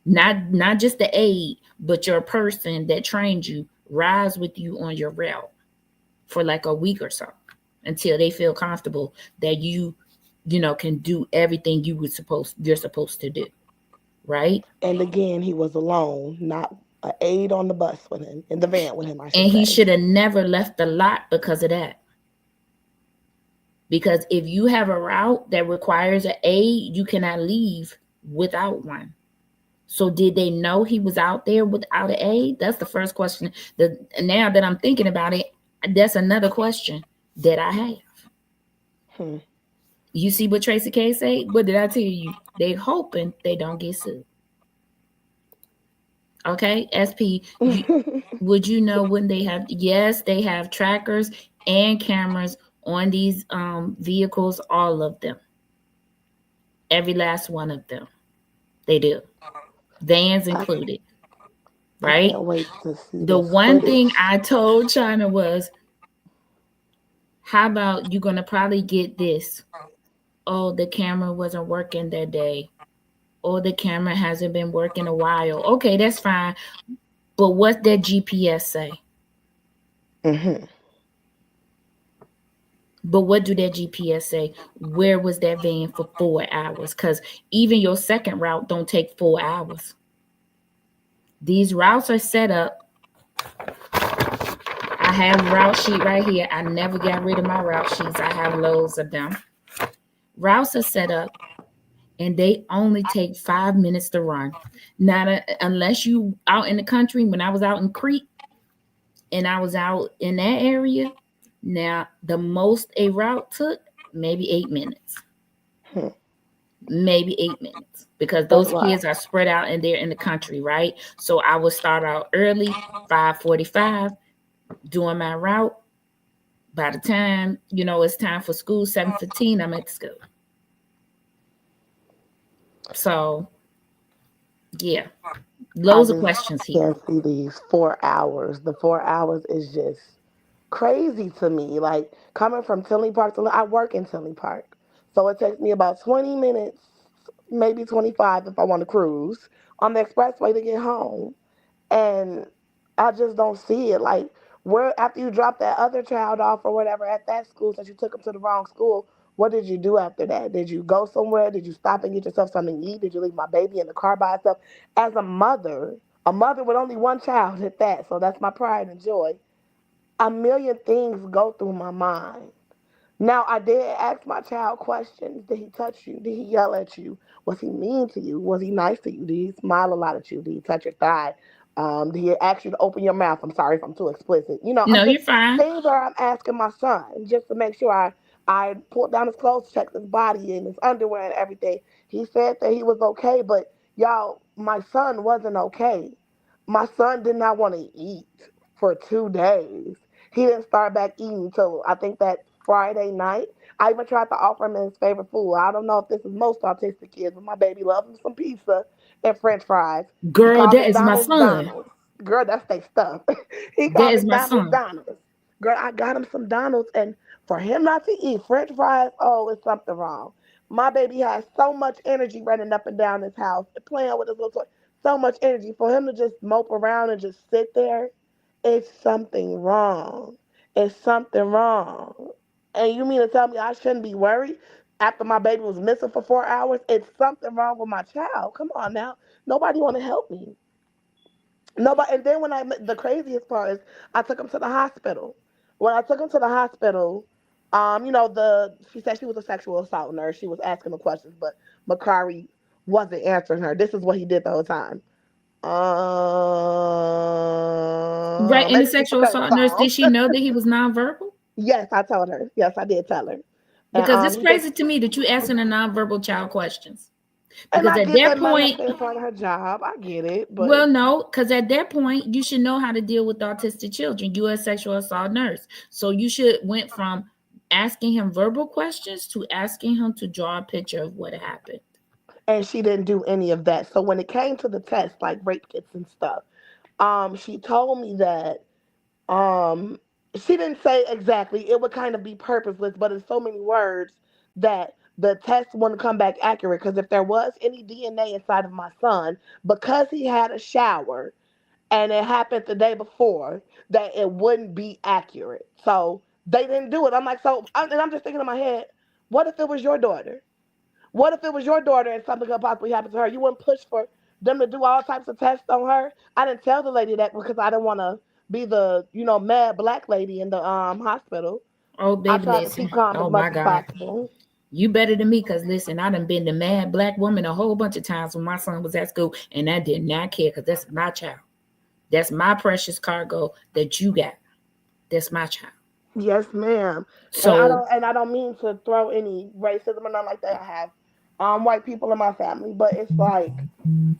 [SPEAKER 3] Not just the aide, but your person that trained you rides with you on your route for like a week or so, until they feel comfortable that can do everything you're supposed to do, right?
[SPEAKER 4] And again, he was alone, not an aide on the bus with him, in the van with him, I should
[SPEAKER 3] And he
[SPEAKER 4] say.
[SPEAKER 3] should have never left the lot because of that. Because if you have a route that requires an aide, you cannot leave without one. So did they know he was out there without an aide? That's the first question. Now that I'm thinking about it, that's another question that I have.
[SPEAKER 4] Hmm.
[SPEAKER 3] You see what Tracy K say? What did I tell you? They hoping they don't get sued. Okay, SP, would you know when they have? Yes, they have trackers and cameras on these vehicles, all of them. Every last one of them. They do. Vans
[SPEAKER 4] I,
[SPEAKER 3] included,
[SPEAKER 4] I
[SPEAKER 3] right?
[SPEAKER 4] can't wait to see
[SPEAKER 3] The
[SPEAKER 4] this
[SPEAKER 3] one thing
[SPEAKER 4] footage.
[SPEAKER 3] I told China was, how about you're going to probably get this? Oh, the camera wasn't working that day. Oh, the camera hasn't been working a while. Okay, that's fine. But what's that GPS say?
[SPEAKER 4] Hmm.
[SPEAKER 3] But what do that GPS say? Where was that van for 4 hours? Because even your second route don't take 4 hours. These routes are set up. I have route sheet right here. I never got rid of my route sheets. I have loads of them. Routes are set up and they only take 5 minutes to run. Not unless you out in the country. When I was out in Crete and I was out in that area, now the most a route took maybe 8 minutes.
[SPEAKER 4] Hmm.
[SPEAKER 3] Maybe 8 minutes because
[SPEAKER 4] That's
[SPEAKER 3] those
[SPEAKER 4] wild.
[SPEAKER 3] kids are spread out and they're in the country, right? So I would start out early, 5:45, doing my route. By the time it's time for school, 7:15, I'm at the school. So yeah,
[SPEAKER 4] I
[SPEAKER 3] loads of
[SPEAKER 4] just
[SPEAKER 3] questions here.
[SPEAKER 4] can't see these 4 hours. The 4 hours is just crazy to me. Like coming from Tinley Park to I work in Tinley Park, so it takes me about 20 minutes, maybe 25 if I want to cruise on the expressway to get home. And I just don't see it. Like, where after you drop that other child off or whatever at that school, since you took him to the wrong school, what did you do after that? Did you go somewhere? Did you stop and get yourself something to eat? Did you leave my baby in the car by itself? As a mother with only one child at that, so that's my pride and joy. A million things go through my mind. Now, I did ask my child questions. Did he touch you? Did he yell at you? Was he mean to you? Was he nice to you? Did he smile a lot at you? Did he touch your thigh? Did he ask you to open your mouth? I'm sorry if I'm too explicit. I'm
[SPEAKER 3] No,
[SPEAKER 4] just
[SPEAKER 3] you're fine.
[SPEAKER 4] things that I'm asking my son just to make sure I pulled down his clothes, checked his body and his underwear and everything. He said that he was okay, but y'all, my son wasn't okay. My son did not want to eat for 2 days. He didn't start back eating until I think that Friday night. I even tried to offer him his favorite food. I don't know if this is most autistic kids, but my baby loves him some pizza and French fries. He
[SPEAKER 3] Girl,
[SPEAKER 4] called
[SPEAKER 3] that
[SPEAKER 4] it
[SPEAKER 3] is my
[SPEAKER 4] Donald's
[SPEAKER 3] son.
[SPEAKER 4] Donald's. Girl, that's their stuff. He
[SPEAKER 3] That
[SPEAKER 4] called
[SPEAKER 3] is
[SPEAKER 4] it
[SPEAKER 3] my
[SPEAKER 4] Donald's
[SPEAKER 3] son.
[SPEAKER 4] Donald's. Girl, I got him some Donald's, and for him not to eat French fries, oh, it's something wrong. My baby has so much energy running up and down his house, playing with his little toy. So much energy for him to just mope around and just sit there. It's something wrong. It's something wrong. And you mean to tell me I shouldn't be worried after my baby was missing for 4 hours? It's something wrong with my child. Come on now. Nobody want to help me. Nobody. And then the craziest part is I took him to the hospital. When I took him to the hospital, she said she was a sexual assault nurse. She was asking the questions, but Makari wasn't answering her. This is what he did the whole time.
[SPEAKER 3] Right, and the
[SPEAKER 4] Maybe keep
[SPEAKER 3] sexual
[SPEAKER 4] cutting
[SPEAKER 3] assault nurse, did
[SPEAKER 4] songs.
[SPEAKER 3] she know that he was nonverbal?
[SPEAKER 4] Yes, I told her. Yes, I did tell her. And
[SPEAKER 3] Because it's
[SPEAKER 4] he just
[SPEAKER 3] crazy to me that you asking a nonverbal child questions.
[SPEAKER 4] and
[SPEAKER 3] Because
[SPEAKER 4] I
[SPEAKER 3] at
[SPEAKER 4] get
[SPEAKER 3] that
[SPEAKER 4] that might have
[SPEAKER 3] point,
[SPEAKER 4] been part of her job. I get it, but
[SPEAKER 3] well, no, because at that point, you should know how to deal with autistic children. You're a sexual assault nurse. So you should went from asking him verbal questions to asking him to draw a picture of what happened.
[SPEAKER 4] and she didn't do any of that. So when it came to the test, like rape kits and stuff, she told me that um she didn't say exactly. It would kind of be purposeless, but in so many words that the test wouldn't come back accurate because if there was any DNA inside of my son, because he had a shower and it happened the day before, that it wouldn't be accurate. So they didn't do it. I'm like, and I'm just thinking in my head, what if it was your daughter? What if it was your daughter and something could possibly happen to her? You wouldn't push for them to do all types of tests on her. I didn't tell the lady that because I didn't want to be the mad black lady in the hospital.
[SPEAKER 3] Oh,
[SPEAKER 4] I
[SPEAKER 3] baby,
[SPEAKER 4] tried to keep
[SPEAKER 3] listen.
[SPEAKER 4] calm as
[SPEAKER 3] Oh,
[SPEAKER 4] much
[SPEAKER 3] my
[SPEAKER 4] as
[SPEAKER 3] God.
[SPEAKER 4] possible.
[SPEAKER 3] You better than me because, listen, I done been the mad black woman a whole bunch of times when my son was at school, and I did not care because that's my child. That's my precious cargo that you got. That's my child.
[SPEAKER 4] Yes, ma'am. And
[SPEAKER 3] So,
[SPEAKER 4] I don't mean to throw any racism or nothing like that. I have white people in my family, but it's like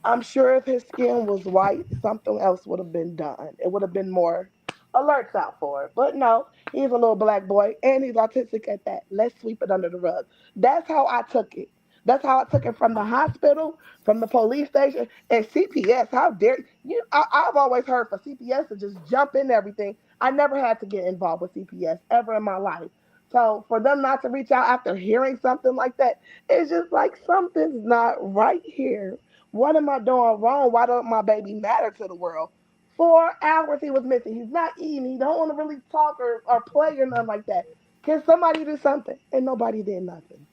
[SPEAKER 4] I'm sure if his skin was white, something else would have been done. It would have been more alerts out for it. But no, he's a little black boy and he's autistic at that. Let's sweep it under the rug. That's how I took it. That's how I took it from the hospital, from the police station, and CPS. How dare you? I've always heard for CPS to just jump in everything. I never had to get involved with CPS ever in my life. So for them not to reach out after hearing something like that, it's just like something's not right here. What am I doing wrong? Why don't my baby matter to the world? 4 hours he was missing. He's not eating. He don't want to really talk or play or nothing like that. Can somebody do something? And nobody did nothing.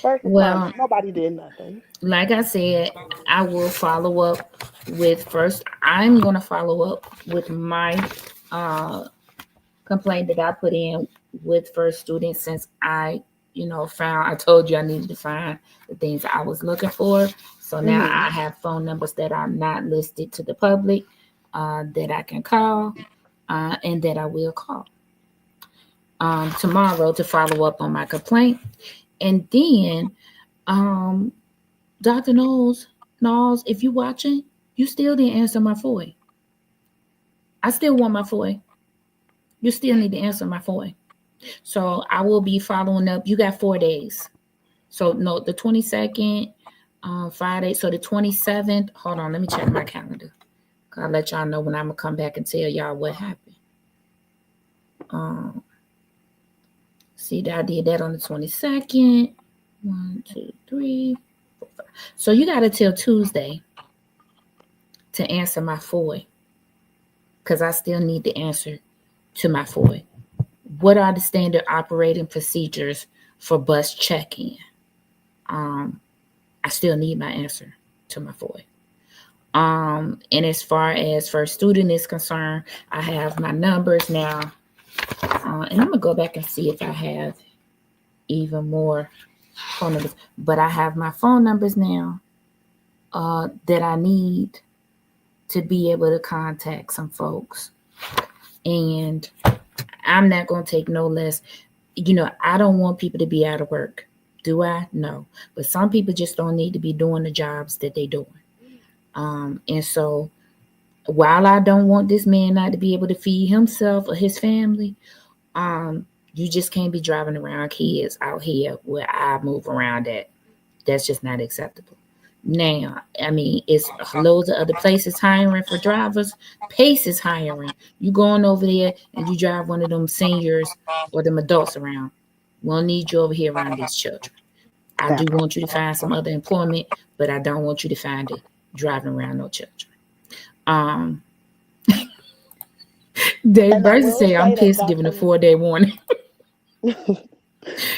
[SPEAKER 4] First
[SPEAKER 3] Well,
[SPEAKER 4] responders, nobody did nothing.
[SPEAKER 3] like I said, I will follow up with first. I'm going to follow up with my uh, complaint that I put in with first student since found, I told you I needed to find the things I was looking for. So now I
[SPEAKER 4] Hmm.
[SPEAKER 3] have phone numbers that are not listed to the public that I can call and that I will call tomorrow to follow up on my complaint. And then um, Dr. Knowles, if you watching, you still didn't answer my FOI. I still want my FOI. You still need to answer my FOI. So I will be following up. You got 4 days. So no, the 22nd, Friday. So the 27th. Hold on, let me check my calendar. I'll let y'all know when I'm gonna come back and tell y'all what happened. Um, see that I did that on the 22nd. 1, 2, 3, 4, 5. So you got until Tuesday to answer my FOI because I still need the answer to my FOI. What are the standard operating procedures for bus check-in? I still need my answer to my FOI. And as far as first student is concerned, I have my numbers now. And I'm gonna go back and see if I have even more phone numbers. But I have my phone numbers now that I need to be able to contact some folks. And I'm not gonna take no less. I don't want people to be out of work. Do I? No. But some people just don't need to be doing the jobs that they're doing. And so while I don't want this man not to be able to feed himself or his family, you just can't be driving around kids out here where I move around at. That's just not acceptable. Now, I mean, it's loads of other places hiring for drivers. Pace is hiring. You going over there and you drive one of them seniors or them adults around. We'll need you over here around these children. I
[SPEAKER 4] That
[SPEAKER 3] do
[SPEAKER 4] part.
[SPEAKER 3] want you to find some other employment, but I don't want you to find it driving around no children. Um, Dave
[SPEAKER 4] And I
[SPEAKER 3] Bryson
[SPEAKER 4] will
[SPEAKER 3] say I'm
[SPEAKER 4] say that
[SPEAKER 3] pissed giving a
[SPEAKER 4] Dr.
[SPEAKER 3] 4 day warning.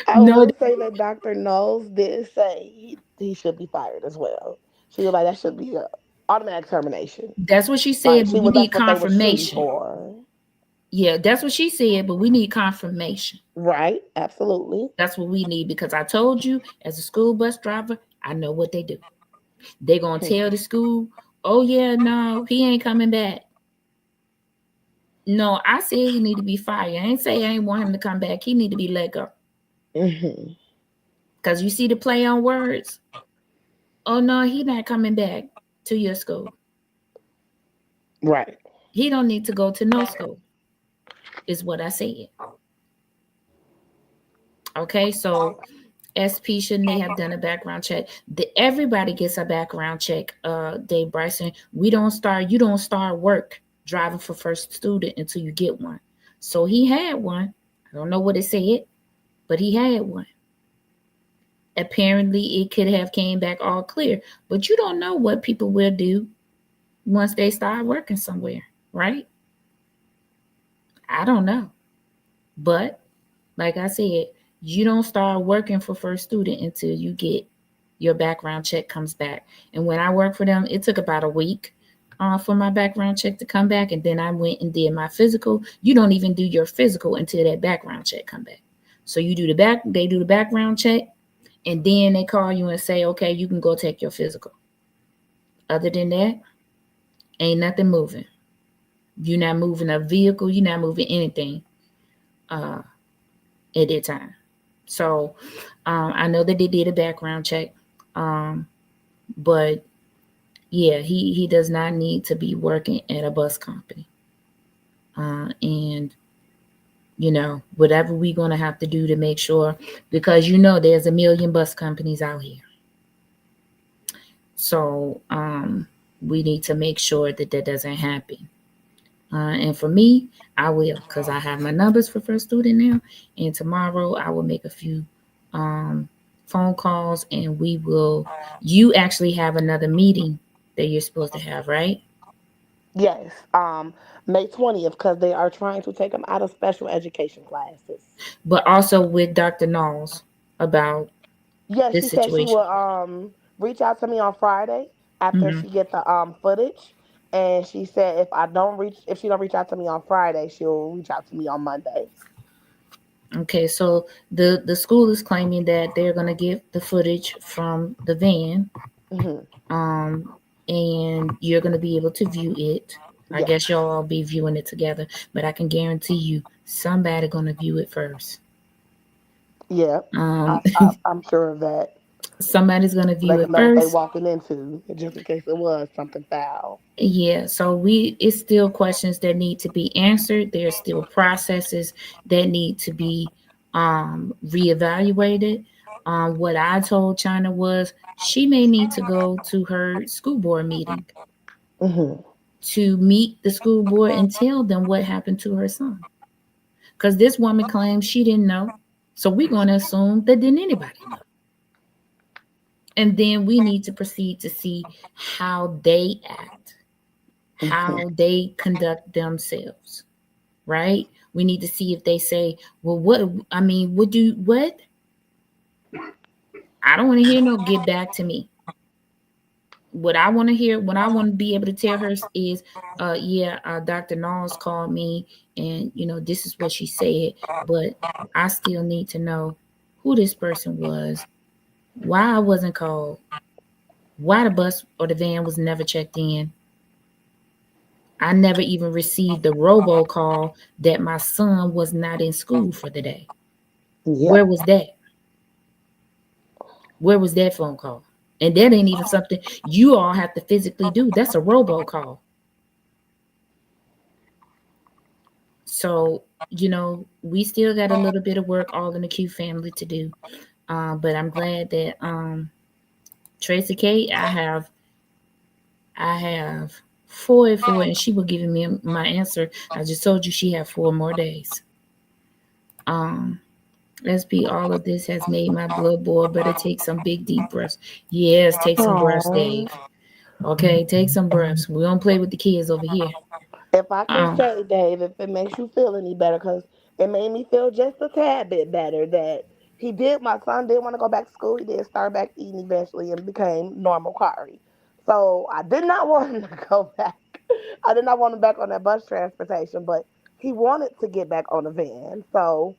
[SPEAKER 4] I
[SPEAKER 3] No,
[SPEAKER 4] will say that Dr. Knowles did say he should be fired as well. She was like, that should be a automatic termination.
[SPEAKER 3] that's what she
[SPEAKER 4] Like
[SPEAKER 3] said, but
[SPEAKER 4] she
[SPEAKER 3] we
[SPEAKER 4] was
[SPEAKER 3] need
[SPEAKER 4] that's what they were shooting
[SPEAKER 3] confirmation.
[SPEAKER 4] for.
[SPEAKER 3] Yeah, that's what she said, but we need confirmation.
[SPEAKER 4] Right? Absolutely.
[SPEAKER 3] That's what we need because I told you, as a school bus driver, I know what they do. They're going to tell the school, oh, yeah, no, he ain't coming back. No, I said he need to be fired. I ain't say I ain't want him to come back. He need to be let go.
[SPEAKER 4] Hmm.
[SPEAKER 3] Because you see the play on words. Oh, no, he not coming back to your school.
[SPEAKER 4] Right.
[SPEAKER 3] He don't need to go to no school, is what I said. Okay, so SP, shouldn't they have done a background check? Everybody gets a background check, Dave Bryson. You don't start work driving for first student until you get one. So he had one. I don't know what it said, but he had one. Apparently it could have came back all clear, but you don't know what people will do once they start working somewhere, right? I don't know. But like I said, you don't start working for first student until you get your background check comes back. And when I worked for them, it took about a week for my background check to come back. And then I went and did my physical. You don't even do your physical until that background check come back. So they do the background check, and then they call you and say, okay, you can go take your physical. Other than that, ain't nothing moving. You're not moving a vehicle. You're not moving anything at that time. So I know that they did a background check, but yeah, he does not need to be working at a bus company. And Whatever we're going to have to do to make sure, because there's a million bus companies out here. So we need to make sure that that doesn't happen. And for me, I will, because I have my numbers for first student now. And tomorrow I will make a few um, phone calls, and you actually have another meeting that you're supposed to have, right?
[SPEAKER 4] Yes, May 20th, because they are trying to take them out of special education classes.
[SPEAKER 3] But also with Dr. Knowles about
[SPEAKER 4] Yeah,
[SPEAKER 3] this
[SPEAKER 4] she said she
[SPEAKER 3] situation.
[SPEAKER 4] will reach out to me on Friday after
[SPEAKER 3] Hmm.
[SPEAKER 4] she get the footage, and she said if she don't reach out to me on Friday, she'll reach out to me on Monday.
[SPEAKER 3] Okay, so the school is claiming that they're gonna get the footage from the van,
[SPEAKER 4] Hmm.
[SPEAKER 3] um, and you're gonna be able to view it. I
[SPEAKER 4] Yes.
[SPEAKER 3] guess y'all all be viewing it together, but I can guarantee you somebody gonna view it first.
[SPEAKER 4] Yeah,
[SPEAKER 3] Um,
[SPEAKER 4] I'm sure of that.
[SPEAKER 3] somebody's gonna
[SPEAKER 4] So they
[SPEAKER 3] view it
[SPEAKER 4] can know what they
[SPEAKER 3] first.
[SPEAKER 4] walking into, just in case it was something foul.
[SPEAKER 3] Yeah, so it's still questions that need to be answered. There's still processes that need to be reevaluated. What I told China was she may need to go to her school board meeting
[SPEAKER 4] Hmm.
[SPEAKER 3] to meet the school board and tell them what happened to her son. Because this woman claims she didn't know. So we're going to assume that didn't anybody know. And then we need to proceed to see how they act,
[SPEAKER 4] Hmm.
[SPEAKER 3] how they conduct themselves, right? We need to see if they say, well, what, I mean, would you, what? I don't want to hear no get back to me. What I want to hear, what I want to be able to tell her is, yeah, Dr. Knowles called me and, this is what she said, but I still need to know who this person was, why I wasn't called, why the bus or the van was never checked in. I never even received the robocall that my son was not in school for the day. Where
[SPEAKER 4] Yep.
[SPEAKER 3] was that? Where was that phone call? And that ain't even something you all have to physically do. That's a robocall. So, we still got a little bit of work all in the Q family to do. But I'm glad that Tracy K, I have four and four, and she will give me my answer. I just told you she had 4 more days. Um, SP, all of this has made my blood boil. Better take some big deep breaths. Yes, take some breaths,
[SPEAKER 4] Aww.
[SPEAKER 3] Dave. Okay, take some breaths. We don't play with the kids over here.
[SPEAKER 4] If I can
[SPEAKER 3] Um,
[SPEAKER 4] say, Dave, if it makes you feel any better, because it made me feel just a tad bit better that my son did want to go back to school. He did start back eating eventually and became normal Kari. So I did not want him to go back. I did not want him back on that bus transportation, but he wanted to get back on the van. So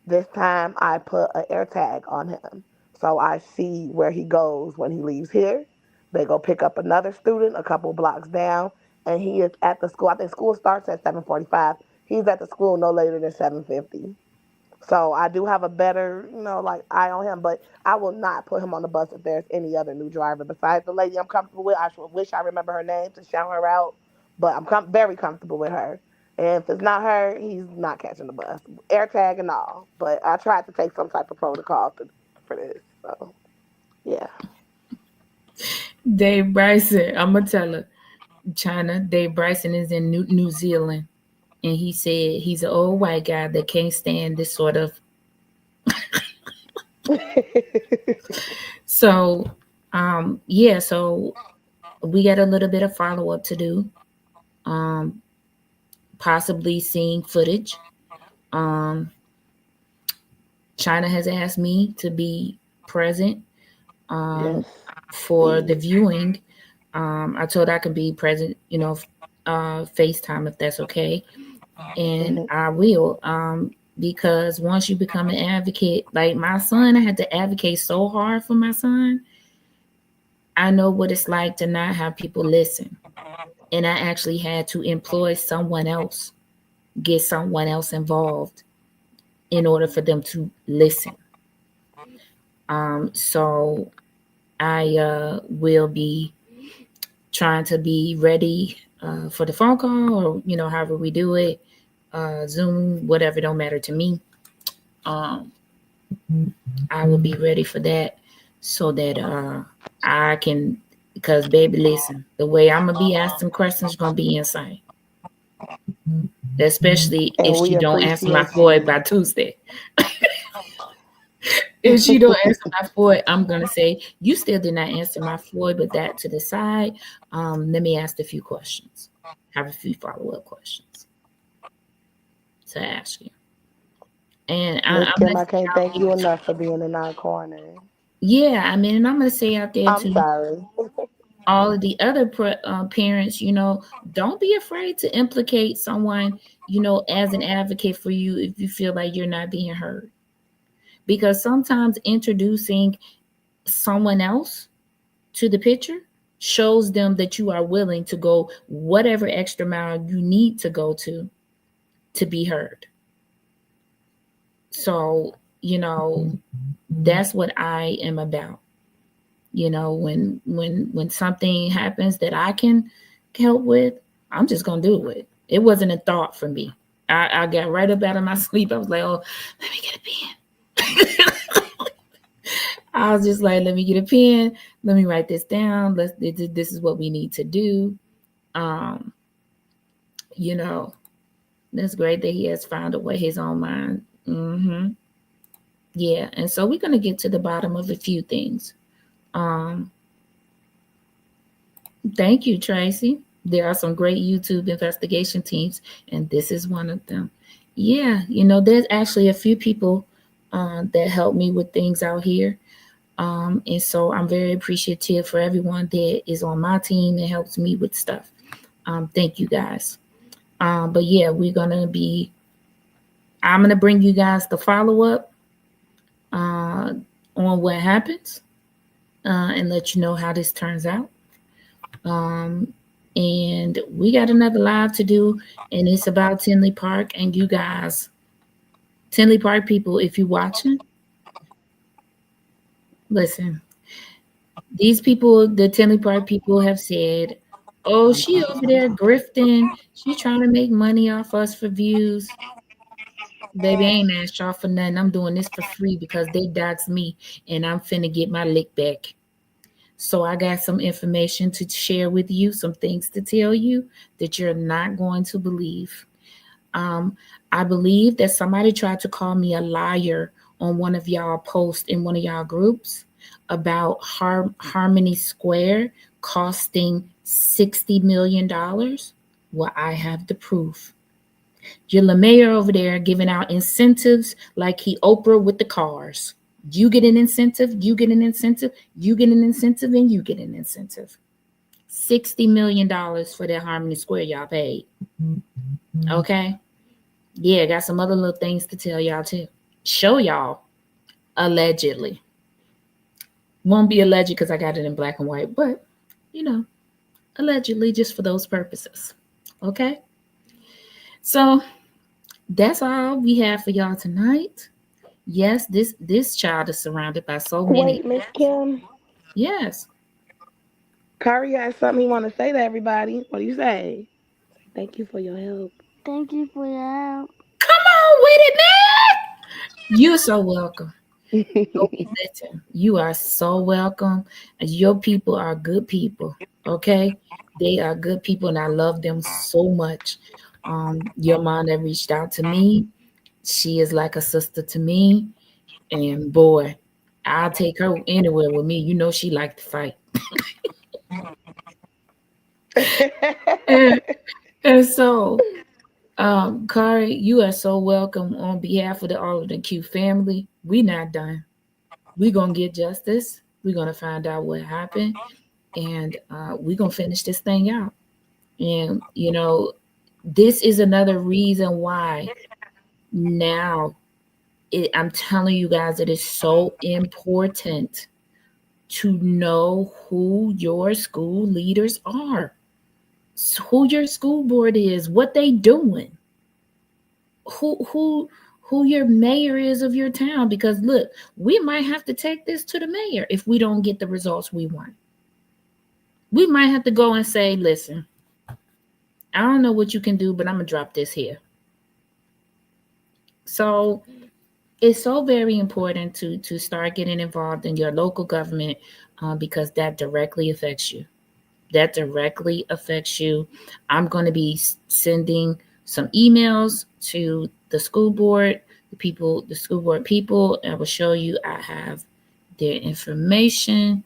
[SPEAKER 4] this time I put an air tag on him. So I see where he goes when he leaves here. They go pick up another student a couple blocks down, and he is at the school. I think school starts at 7:45. He's at the school no later than 7:50. So I do have a better, like eye on him, but I will not put him on the bus if there's any other new driver besides the lady I'm comfortable with. I wish I remember her name to shout her out, but I'm very comfortable with her. And if it's not her, he's not catching the bus, air tag and all. But I tried to take some type of protocol for this. So yeah.
[SPEAKER 3] Dave Bryson, I'm gonna tell her, China. Dave Bryson is in New Zealand, and he said he's an old white guy that can't stand this sort of. So, yeah. So we got a little bit of follow up to do. Um, possibly seeing footage. Um, China has asked me to be present
[SPEAKER 4] Yes,
[SPEAKER 3] for the
[SPEAKER 4] please.
[SPEAKER 3] viewing. I told I could be present, FaceTime if that's okay, and
[SPEAKER 4] Hmm.
[SPEAKER 3] I will. Because once you become an advocate, like my son, I had to advocate so hard for my son. I know what it's like to not have people listen, and I actually had to employ someone else, get someone else involved in order for them to listen. So I will be trying to be ready for the phone call, or however we do it, Zoom, whatever, don't matter to me. Um, I will be ready for that so that I can, because baby, listen, the way I'm gonna be asking questions gonna be insane. Especially
[SPEAKER 4] And
[SPEAKER 3] if
[SPEAKER 4] we
[SPEAKER 3] she don't answer my
[SPEAKER 4] appreciate
[SPEAKER 3] FOID
[SPEAKER 4] you.
[SPEAKER 3] by Tuesday. If she don't answer my FOID, I'm gonna say, you still did not answer my FOID, but that to the side. Let me ask a few questions. Have a few follow-up questions to ask you. And
[SPEAKER 4] Miss
[SPEAKER 3] I'm
[SPEAKER 4] Kim,
[SPEAKER 3] gonna
[SPEAKER 4] I
[SPEAKER 3] say
[SPEAKER 4] can't
[SPEAKER 3] out
[SPEAKER 4] thank
[SPEAKER 3] there
[SPEAKER 4] you
[SPEAKER 3] too.
[SPEAKER 4] enough for being in our corner.
[SPEAKER 3] Yeah, I mean, and I'm gonna say out there
[SPEAKER 4] I'm
[SPEAKER 3] too,
[SPEAKER 4] sorry.
[SPEAKER 3] all of the other parents, don't be afraid to implicate someone, as an advocate for you if you feel like you're not being heard. Because sometimes introducing someone else to the picture shows them that you are willing to go whatever extra mile you need to go to be heard. So, that's what I am about. When something happens that I can help with, I'm just gonna do it. It wasn't a thought for me. I got right up out of my sleep. I was like, oh, let me get a pen. I was just like, let me get a pen. Let me write this down. This is what we need to do. Um, you know, that's great that he has found a way his own mind. Yeah, and so we're gonna get to the bottom of a few things. Um, Thank you, Tracy. There are some great YouTube investigation teams, and this is one of them. Yeah, there's actually a few people that help me with things out here. And so I'm very appreciative for everyone that is on my team and helps me with stuff. Thank you guys. But yeah, I'm going to bring you guys the follow up on what happens and let you know how this turns out. Um, and we got another live to do, and it's about Tinley Park. And you guys, Tinley Park people, if you're watching, listen. These people, the Tinley Park people, have said, "Oh, she over there grifting. She trying to make money off us for views." Baby, I ain't asked y'all for nothing. I'm doing this for free because they doxed me, and I'm finna get my lick back. So I got some information to share with you, some things to tell you that you're not going to believe. Um, I believe that somebody tried to call me a liar on one of y'all posts in one of y'all groups about Harmony Square costing $60 million. Well, I have the proof. Your mayor over there giving out incentives like he Oprah with the cars. You get an incentive, you get an incentive, you get an incentive, and you get an incentive. $60 million for that Harmony Square y'all paid. Okay? Yeah, got some other little things to tell y'all too. Show y'all, allegedly. Won't be alleged because I got it in black and white, but you know, allegedly just for those purposes. Okay? So that's all we have for y'all tonight. Yes, this child is surrounded by so many.
[SPEAKER 4] Wait, Miss Kim.
[SPEAKER 3] Yes.
[SPEAKER 4] Kari has something he want to say to everybody. What do you say? Say thank you for your help.
[SPEAKER 5] Thank you for your help.
[SPEAKER 3] Come on with it, man. You're so welcome. Oh, listen, you are so welcome. Your people are good people. Okay, they are good people, and I love them so much. Your mom that reached out to me, she is like a sister to me, and boy, I'll take her anywhere with me. She like to fight. and, and so, Kari, you are so welcome on behalf of the All of the Q family. We not done. We gonna get justice. We're gonna find out what happened, and we're gonna finish this thing out. And this is another reason why now I'm telling you guys it is so important to know who your school leaders are, who your school board is, what they doing, who your mayor is of your town. Because look, we might have to take this to the mayor if we don't get the results we want. We might have to go and say, listen, I don't know what you can do, but I'm gonna drop this here. So it's so very important to start getting involved in your local government, because that directly affects you. That directly affects you. I'm going to be sending some emails to the school board, the school board people. I will show you I have their information.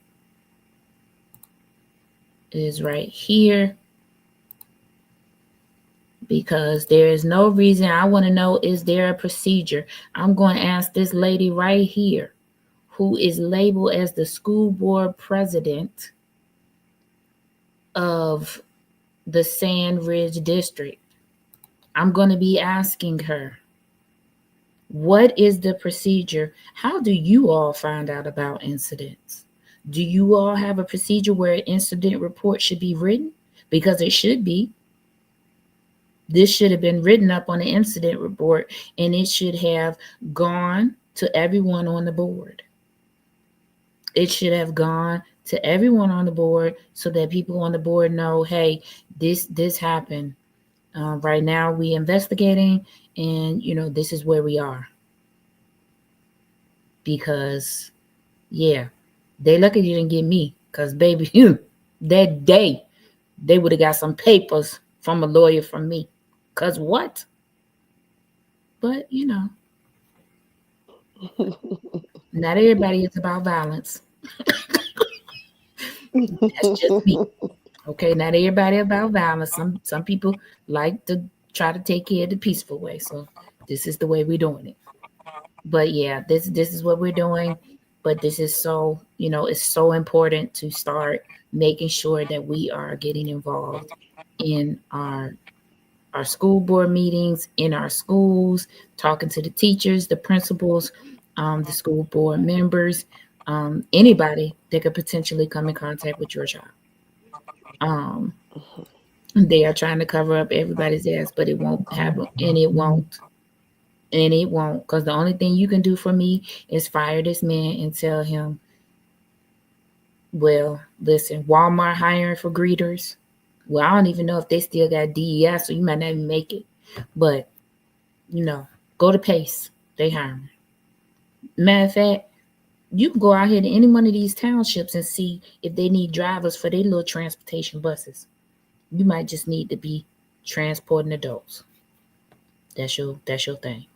[SPEAKER 3] It is right here, because there is no reason. I want to know, is there a procedure? I'm going to ask this lady right here, who is labeled as the school board president of the Sand Ridge District. I'm going to be asking her, what is the procedure? How do you all find out about incidents? Do you all have a procedure where an incident report should be written? Because it should be. This should have been written up on the incident report, and it should have gone to everyone on the board. It should have gone to everyone on the board so that people on the board know, hey, this happened. Right now we investigating, and this is where we are. Because yeah, they lucky you didn't get me, because baby, that day they would have got some papers from a lawyer from me. Because what? But not everybody is about violence. That's just me. Okay, not everybody about violence. Some people like to try to take care of the peaceful way. So this is the way we're doing it. But yeah, this is what we're doing. But this is so, it's so important to start making sure that we are getting involved in our school board meetings, in our schools, talking to the teachers, the principals, the school board members, anybody that could potentially come in contact with your child. They are trying to cover up everybody's ass, but it won't happen, and it won't. And it won't, because the only thing you can do for me is fire this man and tell him, well, listen, Walmart hiring for greeters. Well, I don't even know if they still got DEI, so you might not even make it. But, go to Pace. They hiring. Matter of fact, you can go out here to any one of these townships and see if they need drivers for their little transportation buses. You might just need to be transporting adults. That's your thing.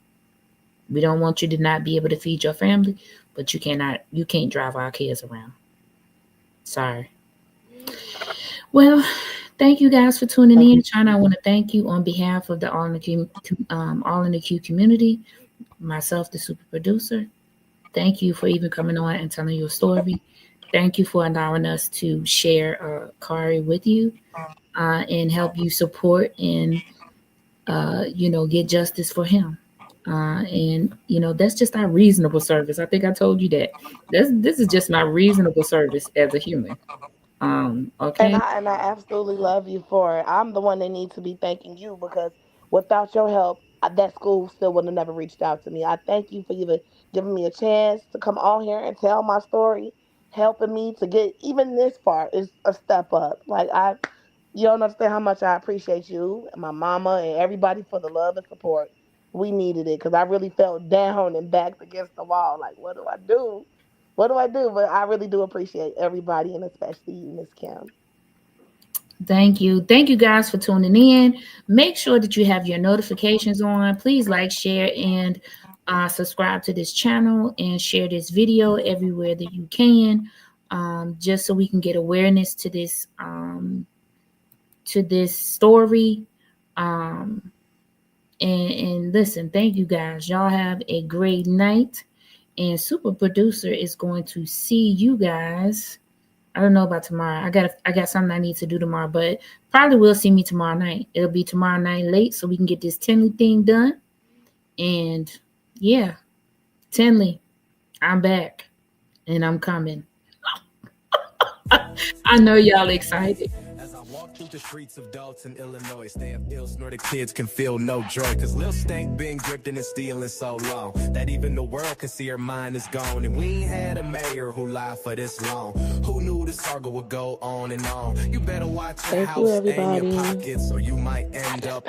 [SPEAKER 3] We don't want you to not be able to feed your family, but you can't drive our kids around. Sorry. Well, thank you guys for tuning in. China, I want to thank you on behalf of the All in the Q community, myself, the super producer. Thank you for even coming on and telling your story. Thank you for allowing us to share Kari with you and help you support and get justice for him. And that's just our reasonable service. I think I told you that. This is just my reasonable service as a human. Okay.
[SPEAKER 4] And I absolutely love you for it. I'm the one that needs to be thanking you, because without your help, that school still would have never reached out to me. I thank you for even giving me a chance to come on here and tell my story, helping me to get even this far is a step up. You don't understand how much I appreciate you and my mama and everybody for the love and support. We needed it, because I really felt down and backed against the wall. Like, what do I do? What do I do? But I really do appreciate everybody, and especially you, Miss Kim.
[SPEAKER 3] Thank you. Thank you guys for tuning in. Make sure that you have your notifications on. Please like, share, and subscribe to this channel, and share this video everywhere that you can, just so we can get awareness to this story. And listen, thank you guys. Y'all have a great night. And super producer is going to see you guys. I don't know about tomorrow. I got something I need to do tomorrow, but probably will see me tomorrow night. It'll be tomorrow night late, so we can get this Tinley thing done. And yeah, Tinley, I'm back and I'm coming. I know y'all excited.
[SPEAKER 1] Through the streets of Dalton, Illinois, stay up ill, snort the kids can feel no joy. Cause Lil Stank been gripped and stealing so long that even the world can see her mind is gone. And we ain't had a mayor who lied for this long. Who knew the saga would go on and on? You better watch your house and your pockets, or you might end up